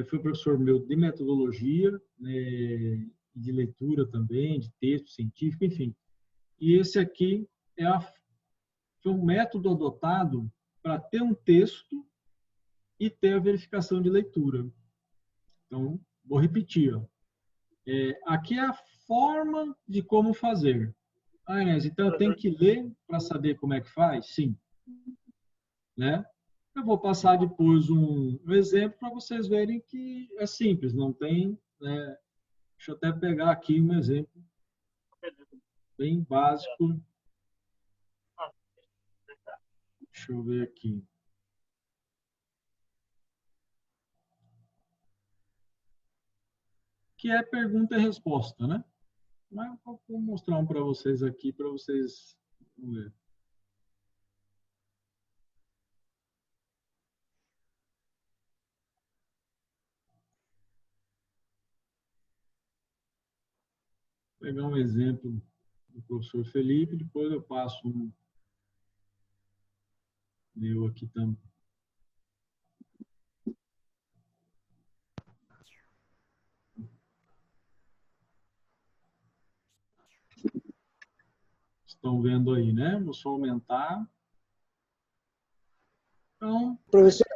foi professor meu de metodologia, de leitura também, de texto científico, enfim. E esse aqui foi um método adotado para ter um texto e ter a verificação de leitura. Então, vou repetir. Aqui é a forma de como fazer. Inés, então eu tenho que ler para saber como é que faz? Sim. Né? Eu vou passar depois um exemplo para vocês verem que é simples, não tem... Deixa eu até pegar aqui um exemplo bem básico. Deixa eu ver aqui. Que é pergunta e resposta, né? Mas eu vou mostrar um para vocês aqui, para vocês verem. Vou pegar um exemplo do professor Felipe, depois eu passo um meu aqui também. Estão vendo aí, né? Vou só aumentar. Então, Professor,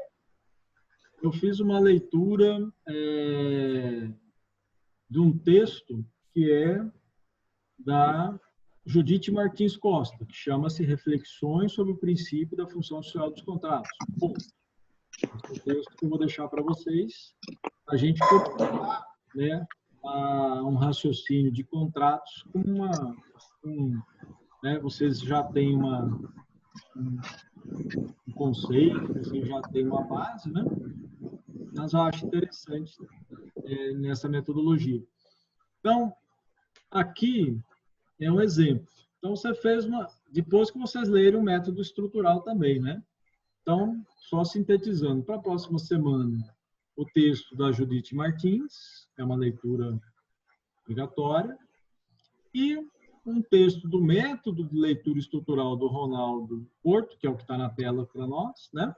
eu fiz uma leitura de um texto que é da Judite Martins Costa, que chama-se Reflexões sobre o princípio da função social dos contratos. Bom, esse é o texto que eu vou deixar para vocês, a gente copiar, né, um raciocínio de contratos com né, vocês já têm um conceito, vocês já têm uma base, né? Mas eu acho interessante nessa metodologia. Então, aqui é um exemplo. Então, você fez depois que vocês lerem o método estrutural também, né? Então, só sintetizando, para a próxima semana, o texto da Judite Martins, é uma leitura obrigatória, e um texto do método de leitura estrutural do Ronaldo Porto, que é o que está na tela para nós, né?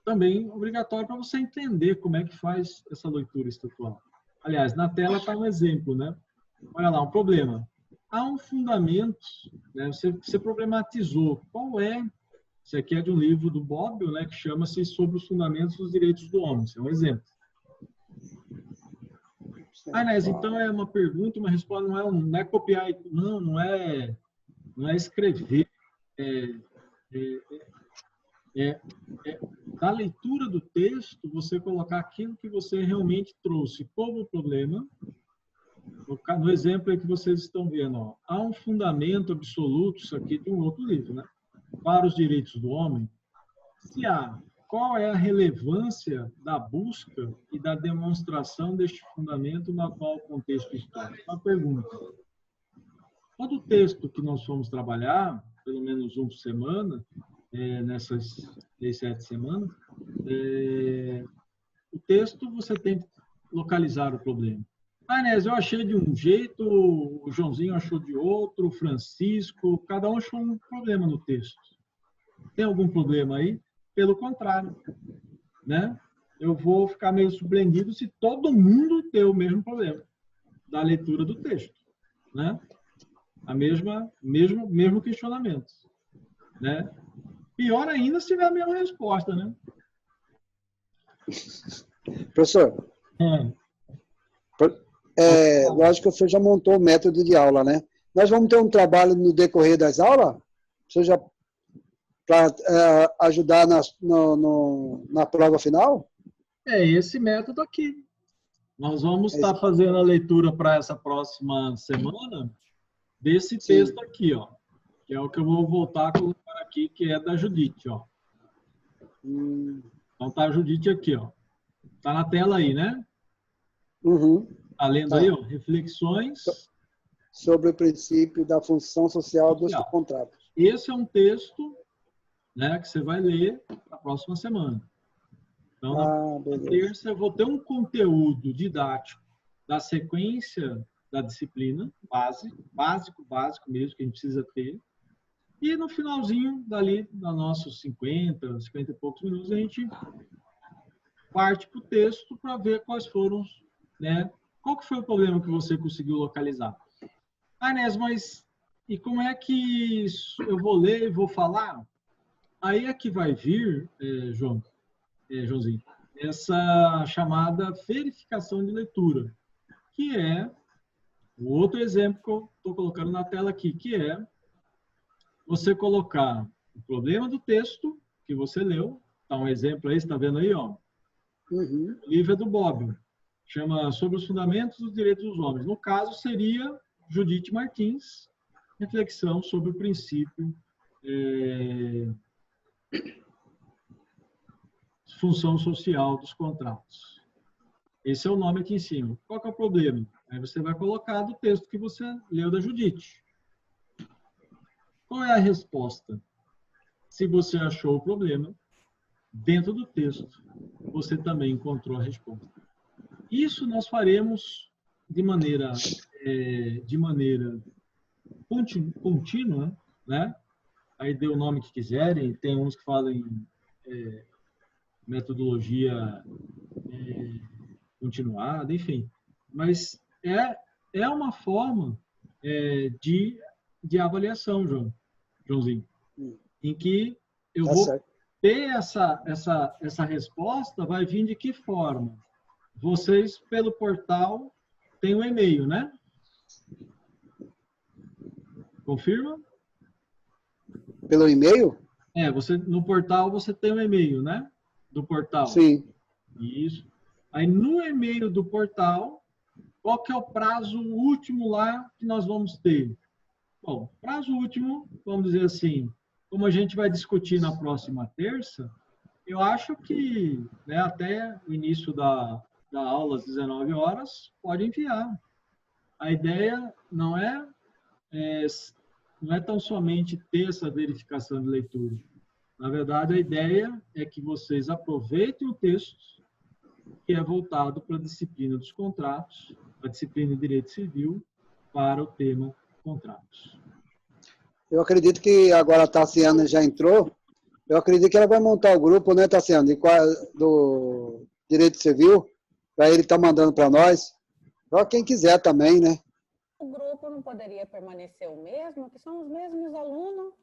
Também obrigatório para você entender como é que faz essa leitura estrutural. Aliás, na tela está um exemplo, né? Olha lá, um problema. Há um fundamento, né? Você problematizou. Qual é? Isso aqui é de um livro do Bobbio, né? Que chama-se Sobre os Fundamentos dos Direitos do Homem. Isso é um exemplo. Inés, então é uma pergunta, uma resposta, não é copiar, não é escrever. Da leitura do texto, você colocar aquilo que você realmente trouxe como problema. No exemplo aí que vocês estão vendo, ó, há um fundamento absoluto, isso aqui de um outro livro, né? Para os direitos do homem. Se há, qual é a relevância da busca e da demonstração deste fundamento no atual contexto histórico? Uma pergunta. Todo texto que nós fomos trabalhar, pelo menos um por semana, nessas 6, 7 semanas, o texto você tem que localizar o problema. Inés, eu achei de um jeito, o Joãozinho achou de outro, o Francisco, cada um achou um problema no texto. Tem algum problema aí? Pelo contrário, né? Eu vou ficar meio surpreendido se todo mundo ter o mesmo problema da leitura do texto, né? Mesmo questionamento, né? Pior ainda se tiver a mesma resposta, né? Professor, lógico que você já montou o método de aula, né? Nós vamos ter um trabalho no decorrer das aulas? Você já para ajudar na prova final? É esse método aqui. Nós vamos estar fazendo a leitura para essa próxima semana desse texto aqui, ó, que é o que eu vou voltar a colocar aqui, que é da Judite, ó. Então tá a Judite aqui, ó. Tá na tela aí, né? Uhum. Tá lendo aí, ó? Reflexões sobre o princípio da função social dos contratos. Esse é um texto, né, que você vai ler na próxima semana. Então, na terça, eu vou ter um conteúdo didático da sequência da disciplina, básico mesmo, que a gente precisa ter. E no finalzinho, dali, da nossos 50 e poucos minutos, a gente parte para o texto para ver quais foram, né? Qual que foi o problema que você conseguiu localizar? Inés, mas e como é que eu vou ler e vou falar? Aí é que vai vir, Joãozinho, essa chamada verificação de leitura, que é o outro exemplo que eu estou colocando na tela aqui, que é você colocar o problema do texto que você leu. Tá um exemplo aí, você está vendo aí, ó. Uhum. O livro é do Bobbio, chama Sobre os Fundamentos dos Direitos dos Homens. No caso, seria Judite Martins, reflexão sobre o princípio função social dos contratos. Esse é o nome aqui em cima. Qual que é o problema? Aí você vai colocar do texto que você leu da Judite. Qual é a resposta? Se você achou o problema, dentro do texto, você também encontrou a resposta. Isso nós faremos de maneira contínua, né? Aí dê o nome que quiserem, tem uns que falam em metodologia continuada, enfim. Mas é uma forma de avaliação, Joãozinho, em que eu vou ter essa resposta, vai vir de que forma? Vocês, pelo portal, têm um e-mail, né? Confirma? Pelo e-mail? No portal você tem um e-mail, né? Do portal. Sim. Isso. Aí no e-mail do portal, qual que é o prazo último lá que nós vamos ter? Bom, prazo último, vamos dizer assim, como a gente vai discutir na próxima terça, eu acho que, né, até o início da aula às 19 horas, pode enviar. A ideia não é tão somente ter essa verificação de leitura, Na verdade, a ideia é que vocês aproveitem o texto que é voltado para a disciplina dos contratos, a disciplina de direito civil, para o tema contratos. Eu acredito que agora a Tassiana já entrou. Eu acredito que ela vai montar o grupo, né, Tassiana, do Direito Civil, para ele estar mandando para nós. Para quem quiser também, né? O grupo não poderia permanecer o mesmo, que são os mesmos alunos.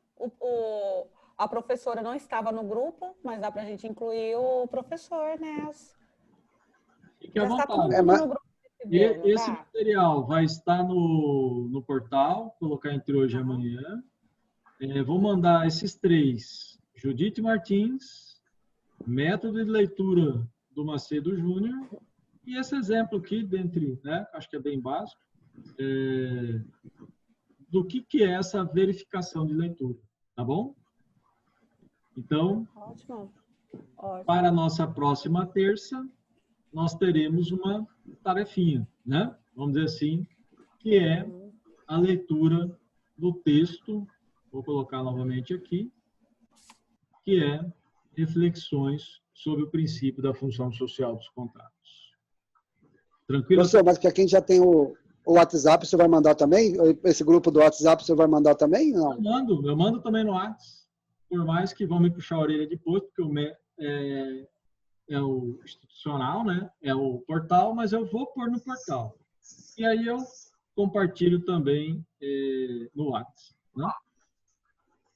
A professora não estava no grupo, mas dá para a gente incluir o professor, né? Fique à Já está todo vontade. mundo no grupo civil, não Esse tá? material vai estar no portal, colocar entre hoje e amanhã. Vou mandar esses 3, Judite Martins, método de leitura do Macedo Júnior, e esse exemplo aqui, dentre, né, acho que é bem básico, do que é essa verificação de leitura, tá bom? Então, Ótimo. Ótimo. para a nossa próxima terça, nós teremos uma tarefinha, né? Vamos dizer assim, que é a leitura do texto, vou colocar novamente aqui, que é reflexões sobre o princípio da função social dos contratos. Tranquilo? Professor, mas para quem já tem o WhatsApp, você vai mandar também? Esse grupo do WhatsApp, você vai mandar também? Não? Eu mando também no WhatsApp, por mais que vão me puxar a orelha depois, porque é o institucional, né? É o portal, mas eu vou pôr no portal. E aí eu compartilho também no WhatsApp, né?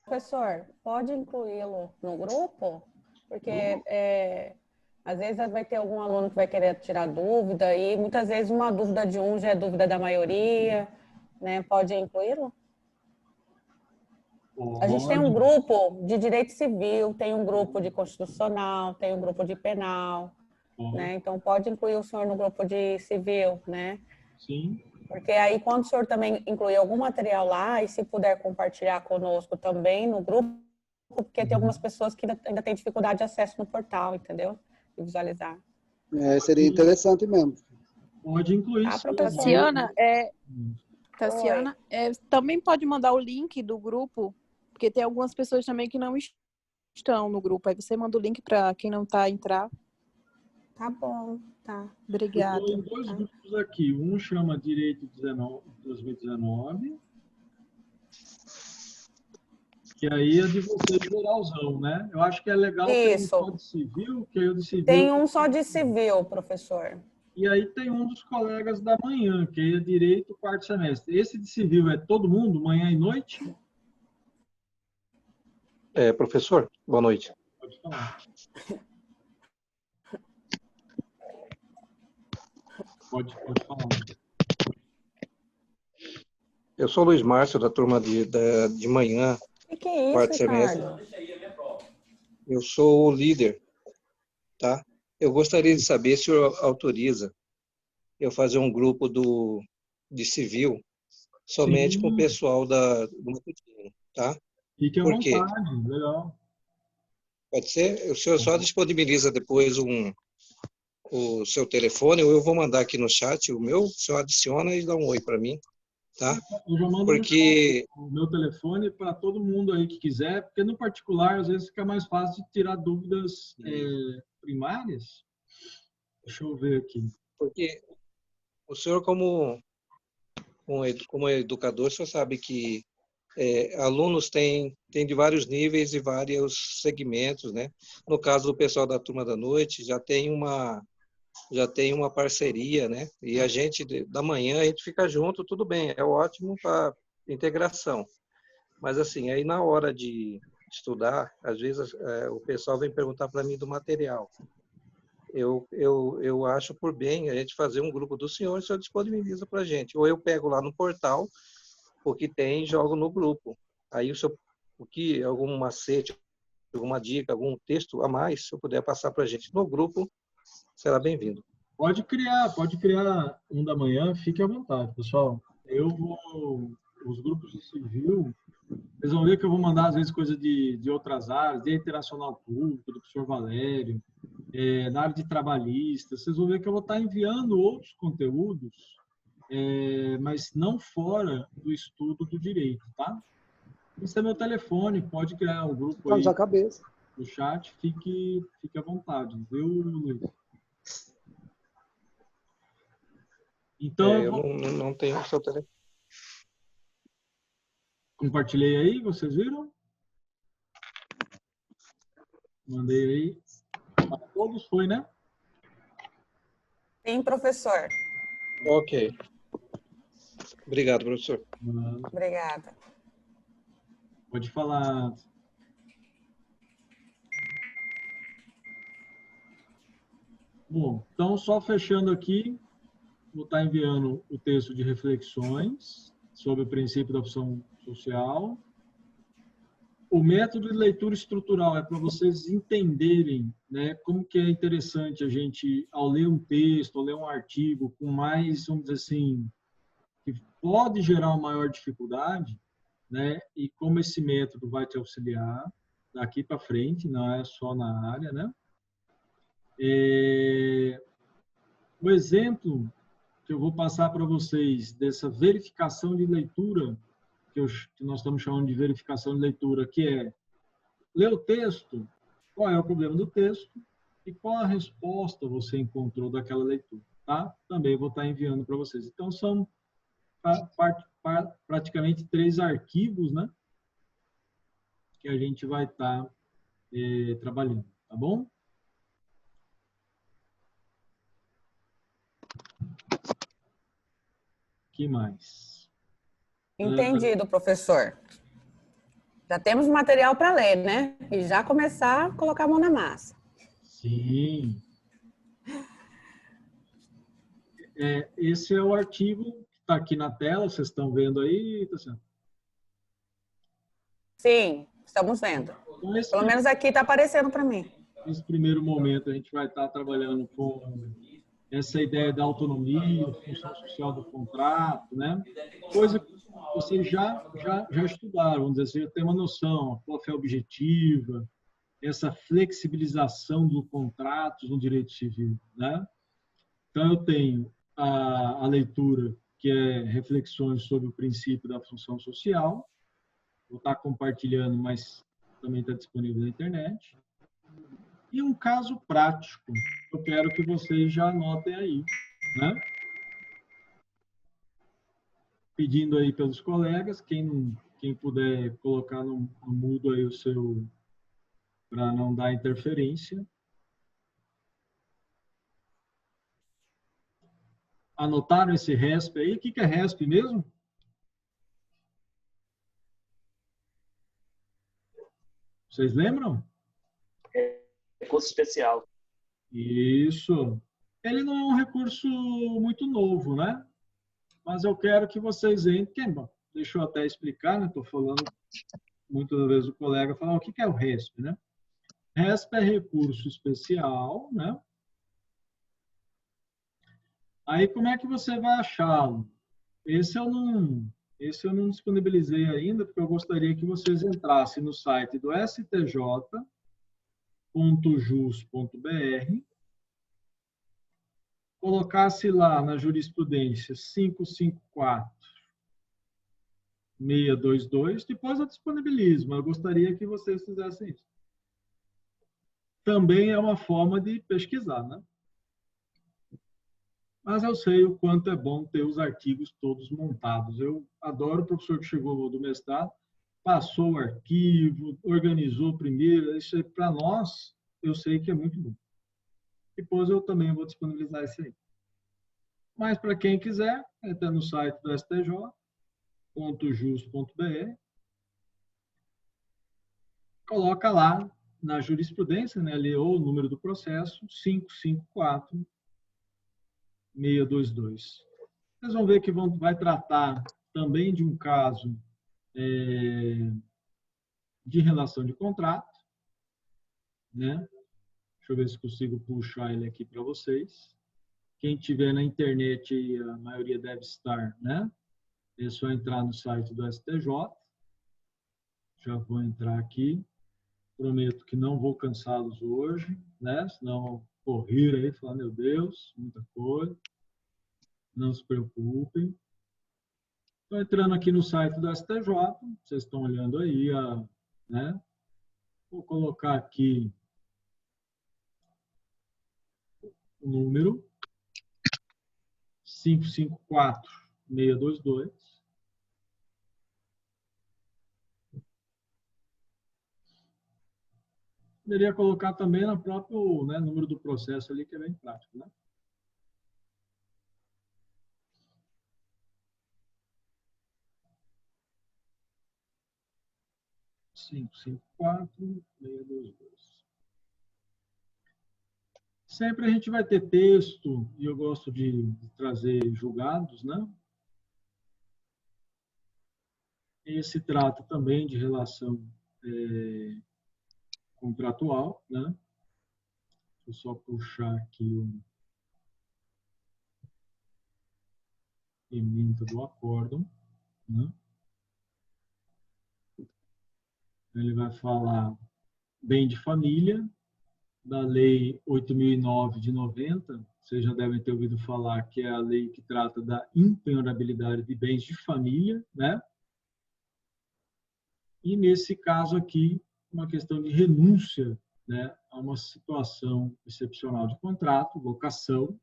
Professor, pode incluí-lo no grupo? Porque às vezes vai ter algum aluno que vai querer tirar dúvida e muitas vezes uma dúvida de um já é dúvida da maioria, né? Pode incluí-lo? A gente tem um grupo de direito civil, tem um grupo de constitucional, tem um grupo de penal, né? Então pode incluir o senhor no grupo de civil, né? Sim. Porque aí quando o senhor também incluir algum material lá e se puder compartilhar conosco também no grupo, porque tem algumas pessoas que ainda têm dificuldade de acesso no portal, entendeu? De visualizar. Seria interessante mesmo. Pode incluir. Tassiana, também pode mandar o link do grupo, porque tem algumas pessoas também que não estão no grupo. Aí você manda o link para quem não está entrar. Tá bom, tá. Obrigada. Eu estou em 2 grupos aqui. Um chama Direito 2019, que aí é de vocês geralzão, né? Eu acho que é legal ter um só de civil, que aí o de civil... Tem um só de civil, professor. E aí tem um dos colegas da manhã, que aí é Direito 4º semestre. Esse de civil é todo mundo, manhã e noite? Professor, boa noite. Pode falar. Pode falar. Eu sou o Luiz Márcio, da turma de manhã, que é isso, 4º semestre. Eu sou o líder, tá? Eu gostaria de saber se o senhor autoriza eu fazer um grupo de civil somente com o pessoal do matutino, tá? Fique à vontade, legal. Pode ser? O senhor só disponibiliza depois o seu telefone, ou eu vou mandar aqui no chat o meu, o senhor adiciona e dá um oi para mim, tá? Eu já mando o meu telefone para todo mundo aí que quiser, porque no particular, às vezes, fica mais fácil de tirar dúvidas primárias. Deixa eu ver aqui. Porque o senhor, como educador, o senhor sabe que alunos têm de vários níveis e vários segmentos, né? No caso do pessoal da turma da noite, já tem uma parceria, né? E a gente, da manhã, a gente fica junto, tudo bem, é ótimo para integração. Mas, assim, aí na hora de estudar, às vezes o pessoal vem perguntar para mim do material. Eu acho por bem a gente fazer um grupo do senhor, o senhor disponibiliza para a gente. Ou eu pego lá no portal, o que tem e jogo no grupo. Aí algum macete, alguma dica, algum texto a mais, se eu puder passar para a gente no grupo, será bem-vindo. Pode criar um da manhã, fique à vontade, pessoal. Os grupos de civil, vocês vão ver que eu vou mandar, às vezes, coisa de outras áreas, de internacional público, do professor Valério, na área de trabalhista. Vocês vão ver que eu vou estar enviando outros conteúdos, mas não fora do estudo do direito, tá? Esse é meu telefone, pode criar um grupo Tá na aí sua cabeça. no chat, fique à vontade, viu, Luiz? Então, Eu não tenho o seu telefone. compartilhei aí, vocês viram? Mandei aí. Para todos foi, né? Sim, professor. Ok. Obrigado, professor. Obrigada. Pode falar. Bom, então só fechando aqui, vou estar enviando o texto de reflexões sobre o princípio da função social. O método de leitura estrutural é para vocês entenderem, né, como que é interessante a gente, ao ler um texto, ao ler um artigo com mais, vamos dizer assim, que pode gerar uma maior dificuldade, né, e como esse método vai te auxiliar daqui para frente, não é só na área, né? O exemplo que eu vou passar para vocês dessa verificação de leitura, que nós estamos chamando de verificação de leitura, que é ler o texto, qual é o problema do texto e qual a resposta você encontrou daquela leitura, tá? Também vou estar enviando para vocês. Então, são praticamente 3 arquivos, né? Que a gente vai estar trabalhando, tá bom? Que mais? Entendido, professor. Já temos material para ler, né? E já começar a colocar a mão na massa. Sim. Esse é o artigo que está aqui na tela, vocês estão vendo aí, tá certo? Sim, estamos vendo. Então, Pelo menos aqui está aparecendo para mim. Nesse primeiro momento, a gente vai estar trabalhando com essa ideia da autonomia, função social do contrato, né? Coisa que vocês já estudaram, vamos dizer assim, já tem uma noção, qual é a objetiva, essa flexibilização do contrato no direito civil, né? Então, eu tenho a leitura, que é reflexões sobre o princípio da função social. Vou estar compartilhando, mas também está disponível na internet. E um caso prático, eu quero que vocês já anotem aí, né? Pedindo aí pelos colegas, quem puder colocar no mudo aí o seu, para não dar interferência. Anotaram esse RESP aí? O que é RESP mesmo? Vocês lembram? Recurso especial. Isso. Ele não é um recurso muito novo, né? Mas eu quero que vocês entrem. Bom, deixa eu até explicar, né? Estou falando, muitas vezes o colega fala, o que é o RESP, né? RESP é recurso especial, né? Aí, como é que você vai achá-lo? Esse eu não disponibilizei ainda, porque eu gostaria que vocês entrassem no site do stj.jus.br, colocasse lá na jurisprudência 554-622, depois eu disponibilizo, mas eu gostaria que vocês fizessem isso. Também é uma forma de pesquisar, né? Mas eu sei o quanto é bom ter os artigos todos montados. Eu adoro o professor que chegou do mestrado, passou o arquivo, organizou primeiro. Isso aí, para nós, eu sei que é muito bom. Depois eu também vou disponibilizar isso aí. Mas para quem quiser, entra no site do stj.jus.br, coloca lá na jurisprudência, né, ali, ou o número do processo, 554-622. Vocês vão ver que vai tratar também de um caso de relação de contrato, né? Deixa eu ver se consigo puxar ele aqui para vocês. Quem tiver na internet, a maioria deve estar, né? É só entrar no site do STJ. Já vou entrar aqui. Prometo que não vou cansá-los hoje, né? Senão correr aí e falar, meu Deus, muita coisa. Não se preocupem. Estou entrando aqui no site do STJ, vocês estão olhando aí, né? Vou colocar aqui o número 554622. Poderia colocar também no próprio, né, número do processo ali, que é bem prático, né? Cinco, 622. Sempre a gente vai ter texto, e eu gosto de trazer julgados, né? Esse trata também de relação contratual, né? Deixa eu só puxar aqui o ementa do acórdão, né? Ele vai falar bem de família, da Lei 8.009 de 90, vocês já devem ter ouvido falar que é a lei que trata da impenhorabilidade de bens de família, né? E nesse caso aqui, uma questão de renúncia, né, a uma situação excepcional de contrato, locação,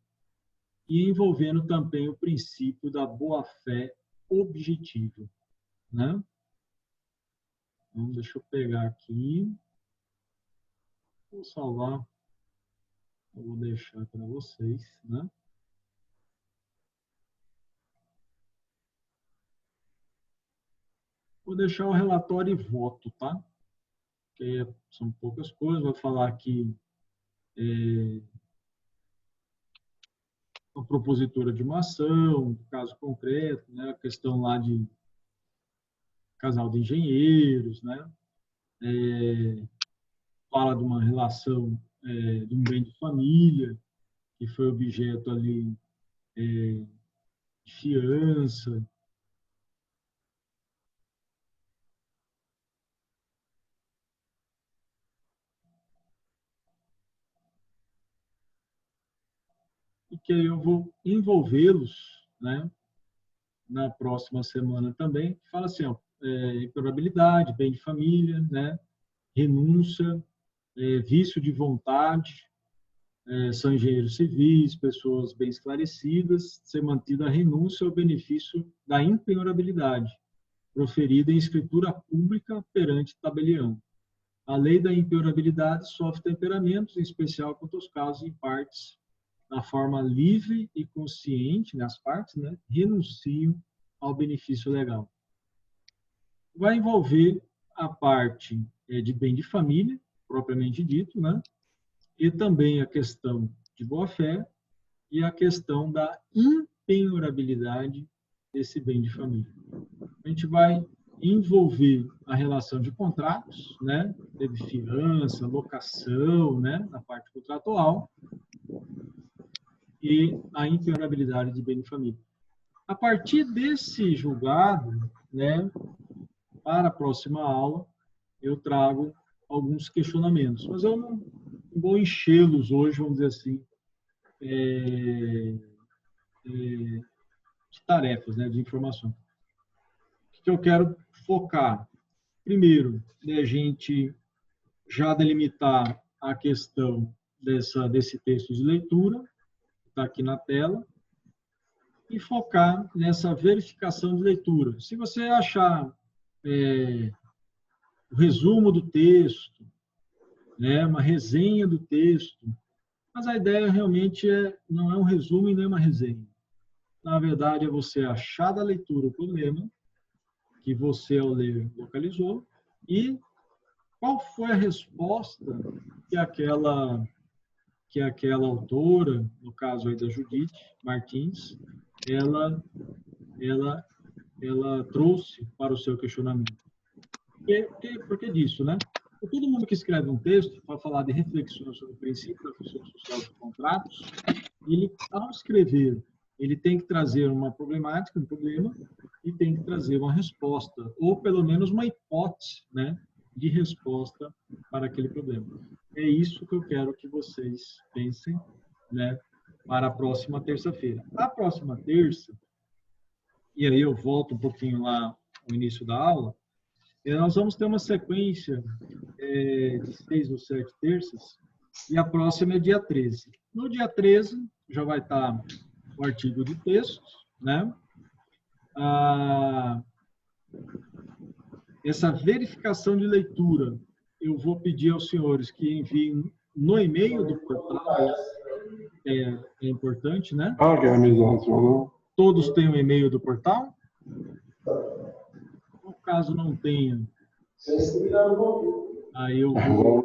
e envolvendo também o princípio da boa-fé objetiva, né? Então, deixa eu pegar aqui. Vou salvar. Eu vou deixar para vocês, né? Vou deixar o relatório e voto, tá? Que são poucas coisas. Vou falar aqui a propositura de uma ação, caso concreto, né? A questão lá de casal de engenheiros, né? Fala de uma relação de um bem de família, que foi objeto ali de fiança. E que eu vou envolvê-los, né, na próxima semana também. Fala assim, ó, impenhorabilidade, bem de família, né, renúncia, vício de vontade, são engenheiros civis, pessoas bem esclarecidas, ser mantida a renúncia ao benefício da impenhorabilidade, proferida em escritura pública perante tabelião. A lei da impenhorabilidade sofre temperamentos, em especial quanto aos casos em partes, na forma livre e consciente, nas partes, né, renunciam ao benefício legal. Vai envolver a parte de bem de família, propriamente dito, né, e também a questão de boa-fé e a questão da impenhorabilidade desse bem de família. A gente vai envolver a relação de contratos, né, teve fiança, locação, né, na parte contratual, e a impenhorabilidade de bem de família. A partir desse julgado, né, para a próxima aula, eu trago alguns questionamentos, mas eu não vou enchê-los hoje, vamos dizer assim, de tarefas, né, de informação. O que eu quero focar? Primeiro, a gente já delimitar a questão desse texto de leitura, está aqui na tela, e focar nessa verificação de leitura. Se você achar o resumo do texto, né, uma resenha do texto, mas a ideia realmente não é um resumo e nem uma resenha. Na verdade, é você achar da leitura o problema que você, ao ler, localizou e qual foi a resposta que aquela autora, no caso aí da Judith Martins, ela trouxe para o seu questionamento. Por que disso, né? Porque todo mundo que escreve um texto para falar de reflexões sobre o princípio da função social dos contratos, ele, ao escrever, ele tem que trazer uma problemática, um problema, e tem que trazer uma resposta, ou pelo menos uma hipótese, né, de resposta para aquele problema. É isso que eu quero que vocês pensem, né, para a próxima terça-feira. A próxima terça, e aí eu volto um pouquinho lá no início da aula, nós vamos ter uma sequência de 6 ou 7 terças, e a próxima é dia 13. No dia 13, já vai estar o artigo de textos, né? Essa verificação de leitura, eu vou pedir aos senhores que enviem no e-mail do portal, é importante, né? Todos têm o e-mail do portal? No caso não tenha, aí eu vou...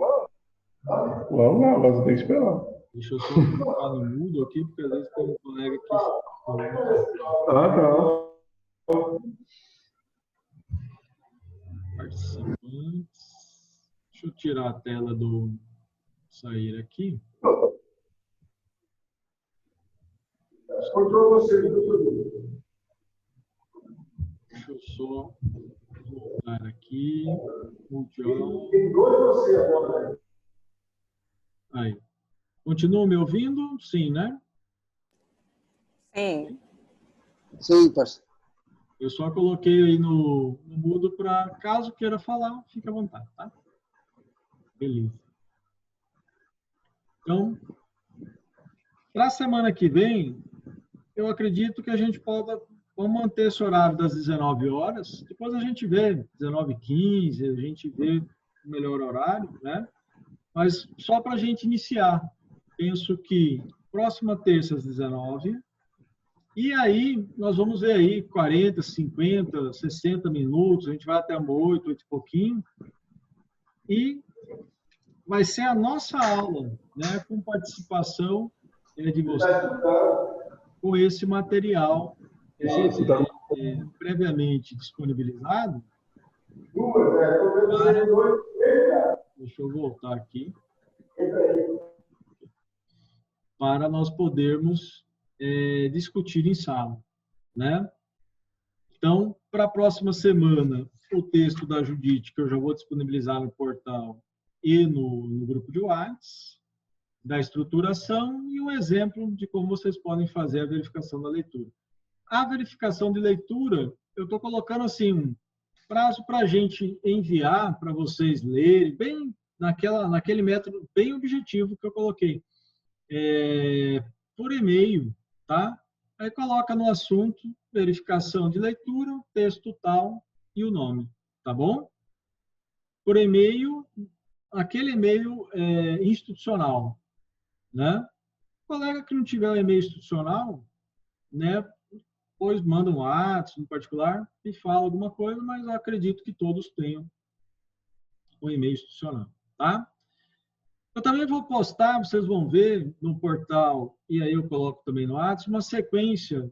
Vamos lá, mas tem que esperar. Deixa eu só colocar no mudo aqui, porque às vezes tem um colega que... Tá. Participantes. Deixa eu tirar a tela do sair aqui. Deixa eu só voltar aqui. Aí. Continua me ouvindo? Sim, né? Sim. Sim, parceiro. Eu só coloquei aí no mudo para, caso queira falar, fique à vontade, tá? Beleza. Então, para a semana que vem, eu acredito que a gente vamos manter esse horário das 19 horas, depois a gente vê 19h15, a gente vê o melhor horário, né? Mas só para a gente iniciar, penso que próxima terça às 19h, e aí nós vamos ver aí 40, 50, 60 minutos, a gente vai até 8 e pouquinho, e vai ser a nossa aula, né, com participação de vocês, com esse material previamente disponibilizado. Deixa eu voltar aqui. Para nós podermos discutir em sala, né? Então, para a próxima semana, o texto da Judite, que eu já vou disponibilizar no portal e no grupo de WhatsApp, da estruturação e um exemplo de como vocês podem fazer a verificação da leitura. A verificação de leitura, eu estou colocando assim um prazo para a gente enviar, para vocês lerem, bem naquele método bem objetivo que eu coloquei, por e-mail, tá? Aí coloca no assunto, verificação de leitura, texto tal e o nome, tá bom? Por e-mail, aquele e-mail institucional, né? O colega que não tiver o e-mail institucional, né? Depois manda um WhatsApp no particular e fala alguma coisa, mas eu acredito que todos tenham o e-mail institucional, tá? Eu também vou postar, vocês vão ver no portal, e aí eu coloco também no WhatsApp, uma sequência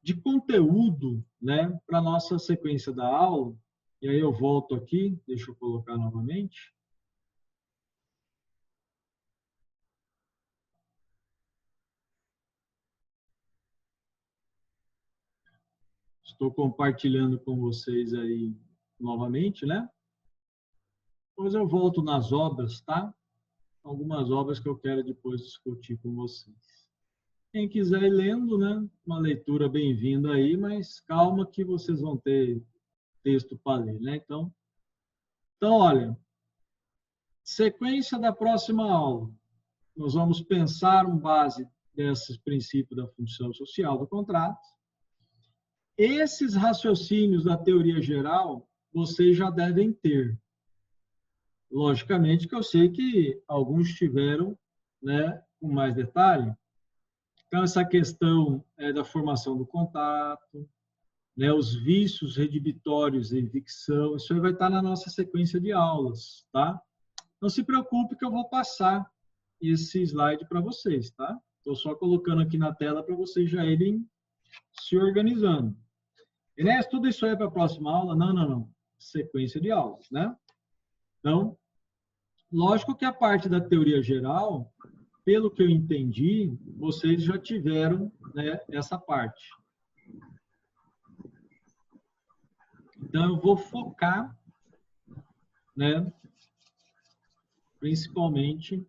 de conteúdo, né, para a nossa sequência da aula. E aí eu volto aqui, deixa eu colocar novamente. Estou compartilhando com vocês aí novamente, né? Depois eu volto nas obras, tá? Algumas obras que eu quero depois discutir com vocês. Quem quiser ir lendo, né? Uma leitura bem-vinda aí, mas calma que vocês vão ter texto para ler, né? Então, olha, sequência da próxima aula. Nós vamos pensar um base desses princípios da função social do contrato. Esses raciocínios da teoria geral, vocês já devem ter. Logicamente que eu sei que alguns tiveram, né, com mais detalhe. Então, essa questão da formação do contato, né, os vícios redibitórios e evicção, isso aí vai estar na nossa sequência de aulas, tá? Não se preocupe que eu vou passar esse slide para vocês, tá? Estou só colocando aqui na tela para vocês já irem se organizando. Inés, tudo isso aí é para a próxima aula? Não, não, não. Sequência de aulas, né? Então, lógico que a parte da teoria geral, pelo que eu entendi, vocês já tiveram, né, essa parte. Então, eu vou focar, né, principalmente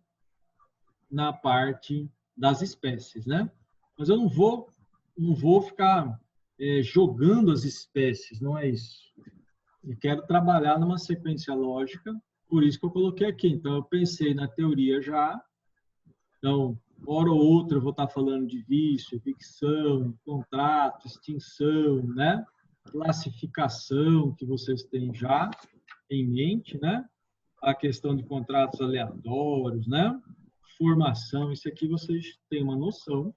na parte das espécies, né? Mas eu não vou ficar jogando as espécies, não é isso. Eu quero trabalhar numa sequência lógica, por isso que eu coloquei aqui. Então, eu pensei na teoria já. Então, hora ou outra eu vou estar falando de vício, evicção, contrato, extinção, né? Classificação, que vocês têm já em mente, né? A questão de contratos aleatórios, né? Formação, isso aqui vocês têm uma noção.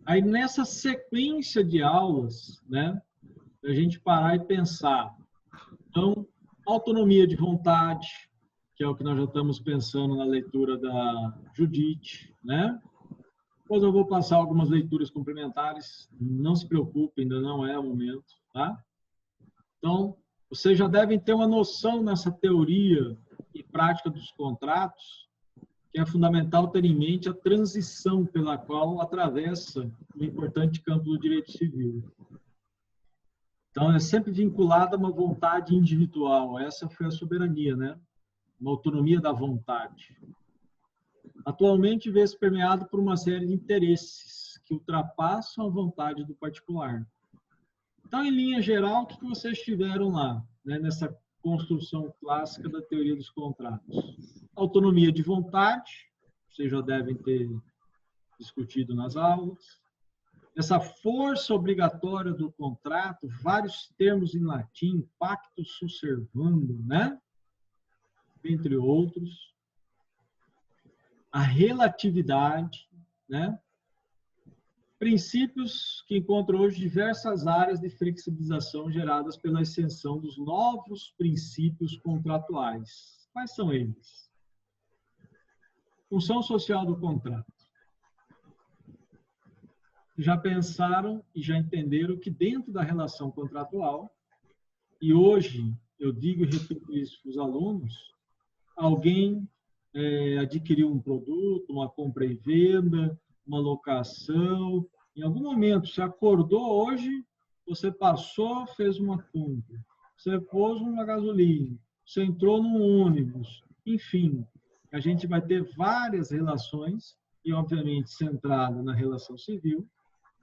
Aí, nessa sequência de aulas, né? A gente parar e pensar. Então, autonomia de vontade, que é o que nós já estamos pensando na leitura da Judite, né? Depois eu vou passar algumas leituras complementares, não se preocupe, ainda não é o momento, tá? Então, vocês já devem ter uma noção nessa teoria e prática dos contratos, que é fundamental ter em mente a transição pela qual atravessa o importante campo do direito civil. Então, é sempre vinculado a uma vontade individual. Essa foi a soberania, né? Uma autonomia da vontade. Atualmente, vê-se permeado por uma série de interesses que ultrapassam a vontade do particular. Então, em linha geral, o que vocês tiveram lá, né, nessa construção clássica da teoria dos contratos? Autonomia de vontade, vocês já devem ter discutido nas aulas. Essa força obrigatória do contrato, vários termos em latim, pacto subservando, né? Entre outros. A relatividade, né? Princípios que encontram hoje diversas áreas de flexibilização geradas pela extensão dos novos princípios contratuais. Quais são eles? Função social do contrato. Já pensaram e já entenderam que dentro da relação contratual, e hoje eu digo e repito isso para os alunos, alguém adquiriu um produto, uma compra e venda, uma locação, em algum momento você acordou hoje, você passou, fez uma compra, você pôs uma gasolina, você entrou num ônibus, enfim, a gente vai ter várias relações, e obviamente centrada na relação civil,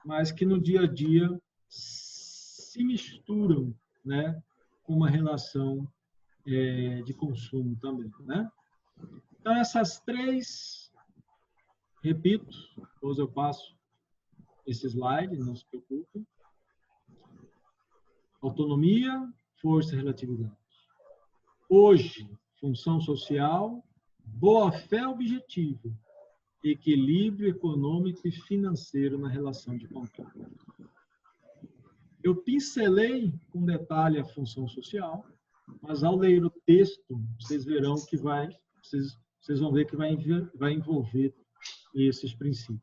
mas que no dia a dia se misturam, né, com uma relação de consumo também, né? Então, essas três, repito, depois eu passo esse slide, não se preocupe. Autonomia, força e relatividade. Hoje, função social, boa-fé objetiva, equilíbrio econômico e financeiro na relação de contrato. Eu pincelei com detalhe a função social, mas ao ler o texto, vocês verão que vocês vão ver que vai envolver esses princípios.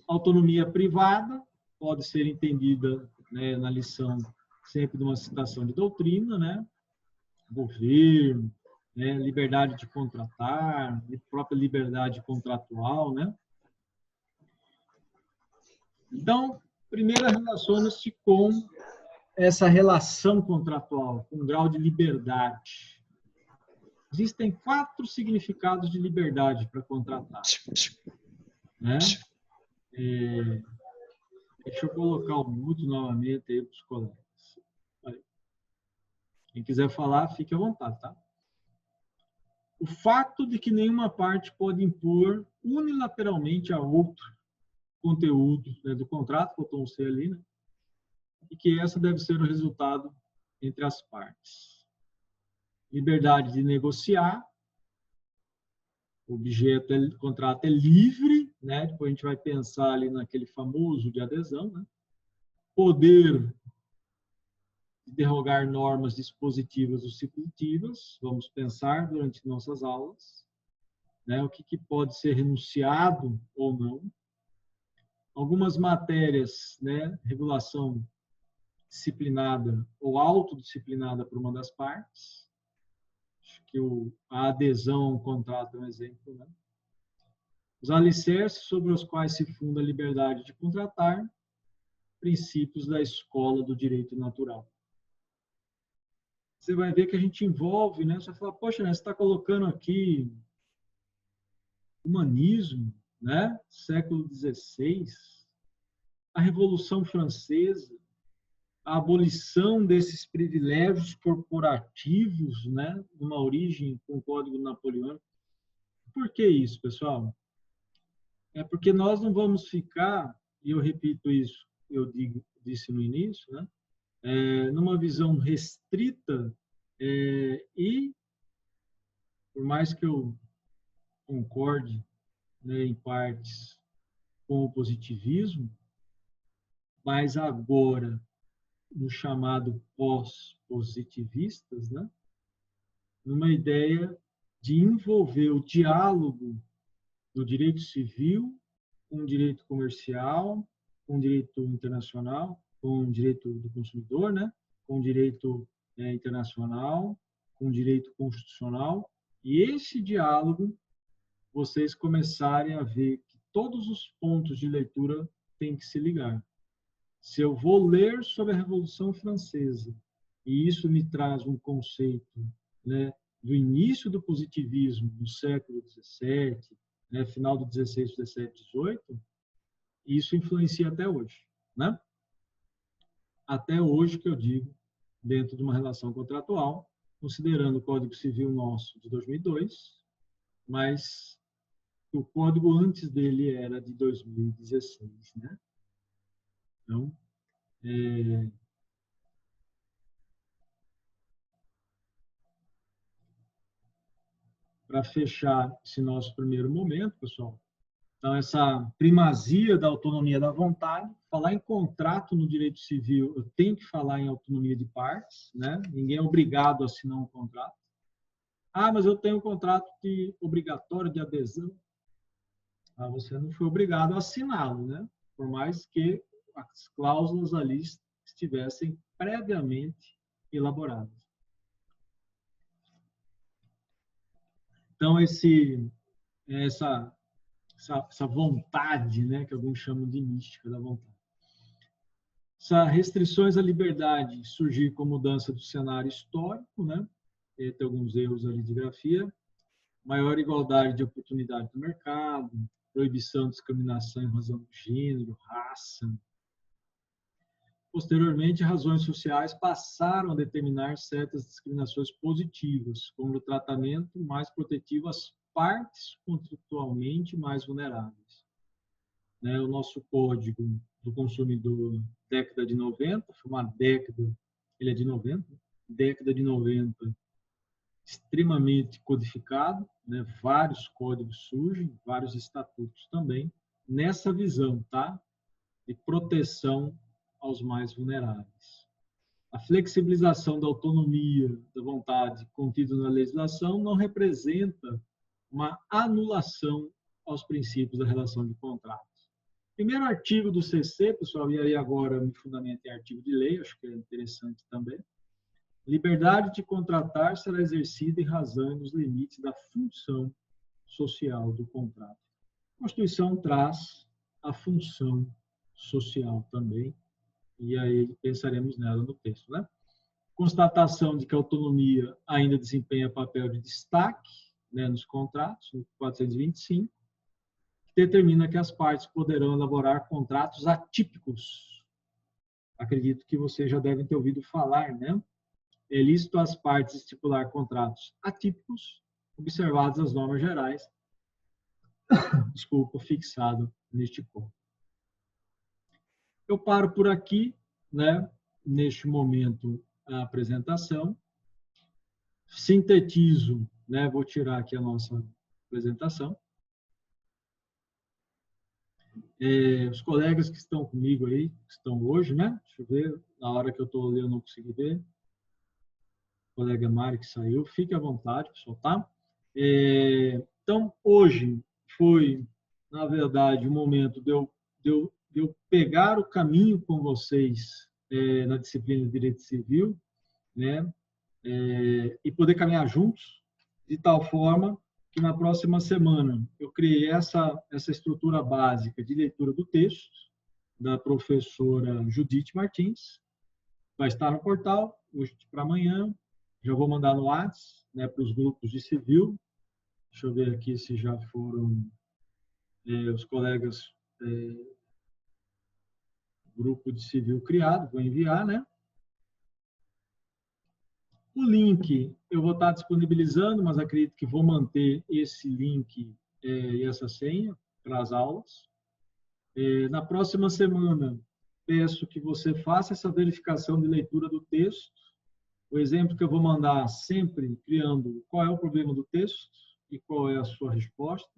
Autonomia privada pode ser entendida, né, na lição sempre de uma citação de doutrina, né? Governo, né, liberdade de contratar, própria liberdade contratual, né? Então, primeiro relaciona-se com essa relação contratual, com um grau de liberdade. Existem 4 significados de liberdade para contratar, né? Deixa eu colocar o mute novamente aí para os colegas. Quem quiser falar, fique à vontade, tá? O fato de que nenhuma parte pode impor unilateralmente a outro conteúdo, né, do contrato, botou um C ali, né? E que essa deve ser o resultado entre as partes. Liberdade de negociar, o objeto do contrato é livre, né? Depois a gente vai pensar ali naquele famoso de adesão, né? Poder de derrogar normas dispositivas ou supletivas, vamos pensar durante nossas aulas, né? O que pode ser renunciado ou não. Algumas matérias, né? Regulação disciplinada ou autodisciplinada por uma das partes. Acho que a adesão a um contrato é um exemplo, né? Os alicerces sobre os quais se funda a liberdade de contratar, princípios da escola do direito natural. Você vai ver que a gente envolve, né? Você fala, poxa, né, você está colocando aqui humanismo, né? Século XVI, a Revolução Francesa, a abolição desses privilégios corporativos, né? Uma origem com o Código Napoleônico. Por que isso, pessoal? É porque nós não vamos ficar, e eu repito isso, disse no início, né? Numa visão restrita e, por mais que eu concorde, né, em partes com o positivismo, mas agora, no chamado pós-positivistas, né, numa ideia de envolver o diálogo do direito civil com o direito comercial, com o direito internacional, com o direito do consumidor, né, com o direito internacional, com o direito constitucional, e esse diálogo vocês começarem a ver que todos os pontos de leitura têm que se ligar. Se eu vou ler sobre a Revolução Francesa, e isso me traz um conceito, né, do início do positivismo no século XVII, né, final do XVI, XVII, XVIII, isso influencia até hoje, né? Até hoje, que eu digo, dentro de uma relação contratual, considerando o Código Civil nosso de 2002, mas o código antes dele era de 2016, né? Então, para fechar esse nosso primeiro momento, pessoal, então essa primazia da autonomia da vontade, falar em contrato no direito civil, eu tenho que falar em autonomia de partes, né? Ninguém é obrigado a assinar um contrato. Ah, mas eu tenho um contrato obrigatório de adesão. Ah, você não foi obrigado a assiná-lo, né? Por mais que as cláusulas ali estivessem previamente elaboradas. Então, essa vontade, né, que alguns chamam de mística da vontade. Essas restrições à liberdade surgir com mudança do cenário histórico, né? Tem alguns erros ali de grafia. Maior igualdade de oportunidade no mercado, proibição de discriminação em razão do gênero, raça. Posteriormente, razões sociais passaram a determinar certas discriminações positivas, como o tratamento mais protetivo às partes contratualmente mais vulneráveis. Né, o nosso Código do Consumidor, década de 90, foi uma década, ele é de 90, década de 90, extremamente codificado, né, vários códigos surgem, vários estatutos também, nessa visão, tá, de proteção aos mais vulneráveis. A flexibilização da autonomia, da vontade contida na legislação não representa uma anulação aos princípios da relação de contratos. Primeiro artigo do CC, pessoal, e aí agora me fundamento em artigo de lei, acho que é interessante também. Liberdade de contratar será exercida em razão dos limites da função social do contrato. A Constituição traz a função social também, e aí pensaremos nela no texto, né? Constatação de que a autonomia ainda desempenha papel de destaque, né, nos contratos, no 425, que determina que as partes poderão elaborar contratos atípicos. Acredito que vocês já devem ter ouvido falar, né? É lícito às partes estipular contratos atípicos, observadas as normas gerais, fixado neste ponto. Eu paro por aqui, né, neste momento, a apresentação. Sintetizo, né, vou tirar aqui a nossa apresentação. Os colegas que estão comigo aí, que estão hoje, né, deixa eu ver, na hora que eu estou lendo eu não consegui ver. O colega Mário que saiu, fique à vontade, pessoal, tá? Então, hoje foi, na verdade, o momento de eu pegar o caminho com vocês na disciplina de Direito Civil, né? E poder caminhar juntos, de tal forma que na próxima semana eu criei essa estrutura básica de leitura do texto da professora Judite Martins. Vai estar no portal, hoje para amanhã. Já vou mandar no WhatsApp, né, para os grupos de civil. Deixa eu ver aqui se já foram os colegas, grupo de civil criado, vou enviar, né? O link eu vou estar disponibilizando, mas acredito que vou manter esse link e essa senha para as aulas. Na próxima semana, peço que você faça essa verificação de leitura do texto. O exemplo que eu vou mandar sempre criando qual é o problema do texto e qual é a sua resposta.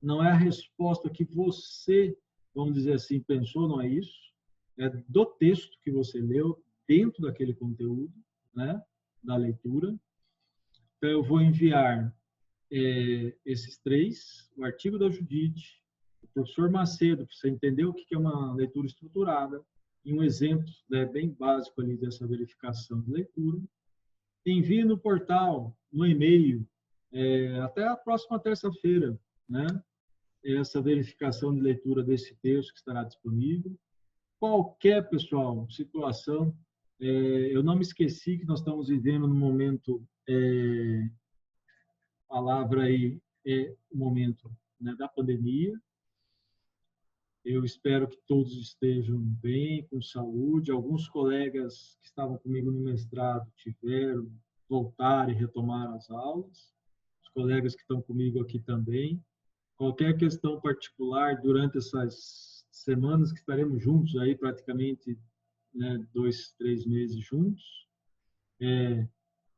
Não é a resposta que você, vamos dizer assim, pensou, não é isso. É do texto que você leu, dentro daquele conteúdo, né, da leitura. Então, eu vou enviar esses 3, o artigo da Judite, o professor Macedo, para você entender o que é uma leitura estruturada, e um exemplo, né, bem básico ali dessa verificação de leitura. Envie no portal, no e-mail, até a próxima terça-feira, né, essa verificação de leitura desse texto que estará disponível. Qualquer, pessoal, situação, eu não me esqueci que nós estamos vivendo num momento, a palavra aí é o momento, né, da pandemia. Eu espero que todos estejam bem, com saúde. Alguns colegas que estavam comigo no mestrado tiveram, voltar e retomar as aulas. Os colegas que estão comigo aqui também. Qualquer questão particular durante essas semanas que estaremos juntos aí praticamente, né, 2, 3 meses juntos,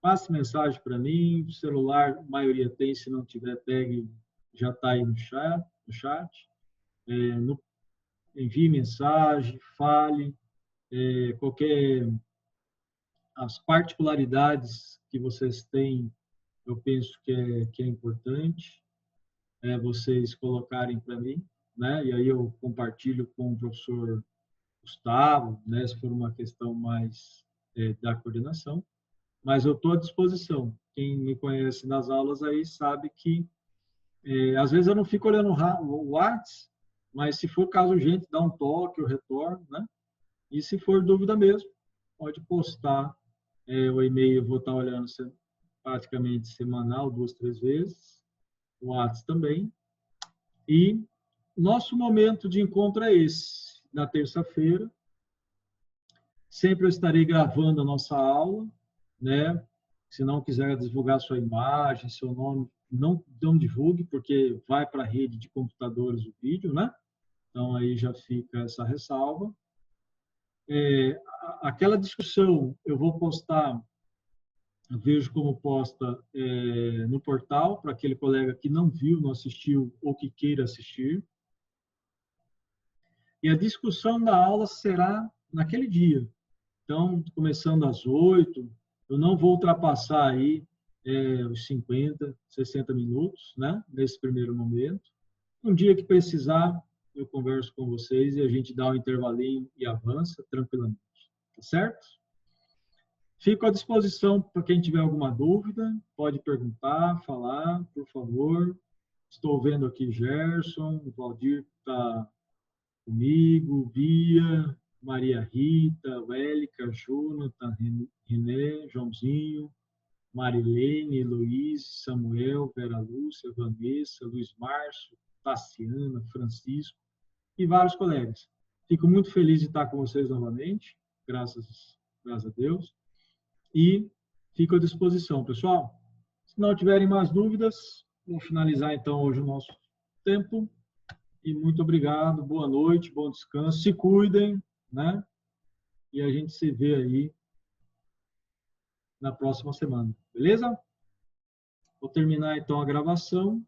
passe mensagem para mim. O celular, a maioria tem, se não tiver, pegue, já está aí no chat. Envie mensagem, fale, qualquer as particularidades que vocês têm, eu penso que é importante vocês colocarem para mim, né? E aí eu compartilho com o professor Gustavo, né? Se for uma questão mais da coordenação, mas eu estou à disposição. Quem me conhece nas aulas aí sabe que às vezes eu não fico olhando o WhatsApp, mas se for caso urgente, dá um toque, eu retorno, né? E se for dúvida mesmo, pode postar o e-mail, eu vou estar olhando praticamente semanal, 2, 3 vezes, o WhatsApp também. E nosso momento de encontro é esse, na terça-feira. Sempre eu estarei gravando a nossa aula, né? Se não quiser divulgar sua imagem, seu nome, não divulgue, porque vai para a rede de computadores o vídeo, né? Então, aí já fica essa ressalva. Aquela discussão eu vou postar, eu vejo como posta no portal, para aquele colega que não viu, não assistiu ou que queira assistir. E a discussão da aula será naquele dia. Então, começando às 8, eu não vou ultrapassar aí os 50, 60 minutos, né, nesse primeiro momento. Um dia que precisar, eu converso com vocês e a gente dá um intervalinho e avança tranquilamente. Tá certo? Fico à disposição para quem tiver alguma dúvida, pode perguntar, falar, por favor. Estou vendo aqui Gerson, o Valdir está comigo, Bia, Maria Rita, Wélica, Jonathan, René, Joãozinho, Marilene, Luiz, Samuel, Vera Lúcia, Vanessa, Luiz Márcio, Tassiana, Francisco e vários colegas. Fico muito feliz de estar com vocês novamente, graças a Deus. E fico à disposição, pessoal. Se não tiverem mais dúvidas, vou finalizar então hoje o nosso tempo. E muito obrigado, boa noite, bom descanso, se cuidem, né? E a gente se vê aí na próxima semana, beleza? Vou terminar então a gravação.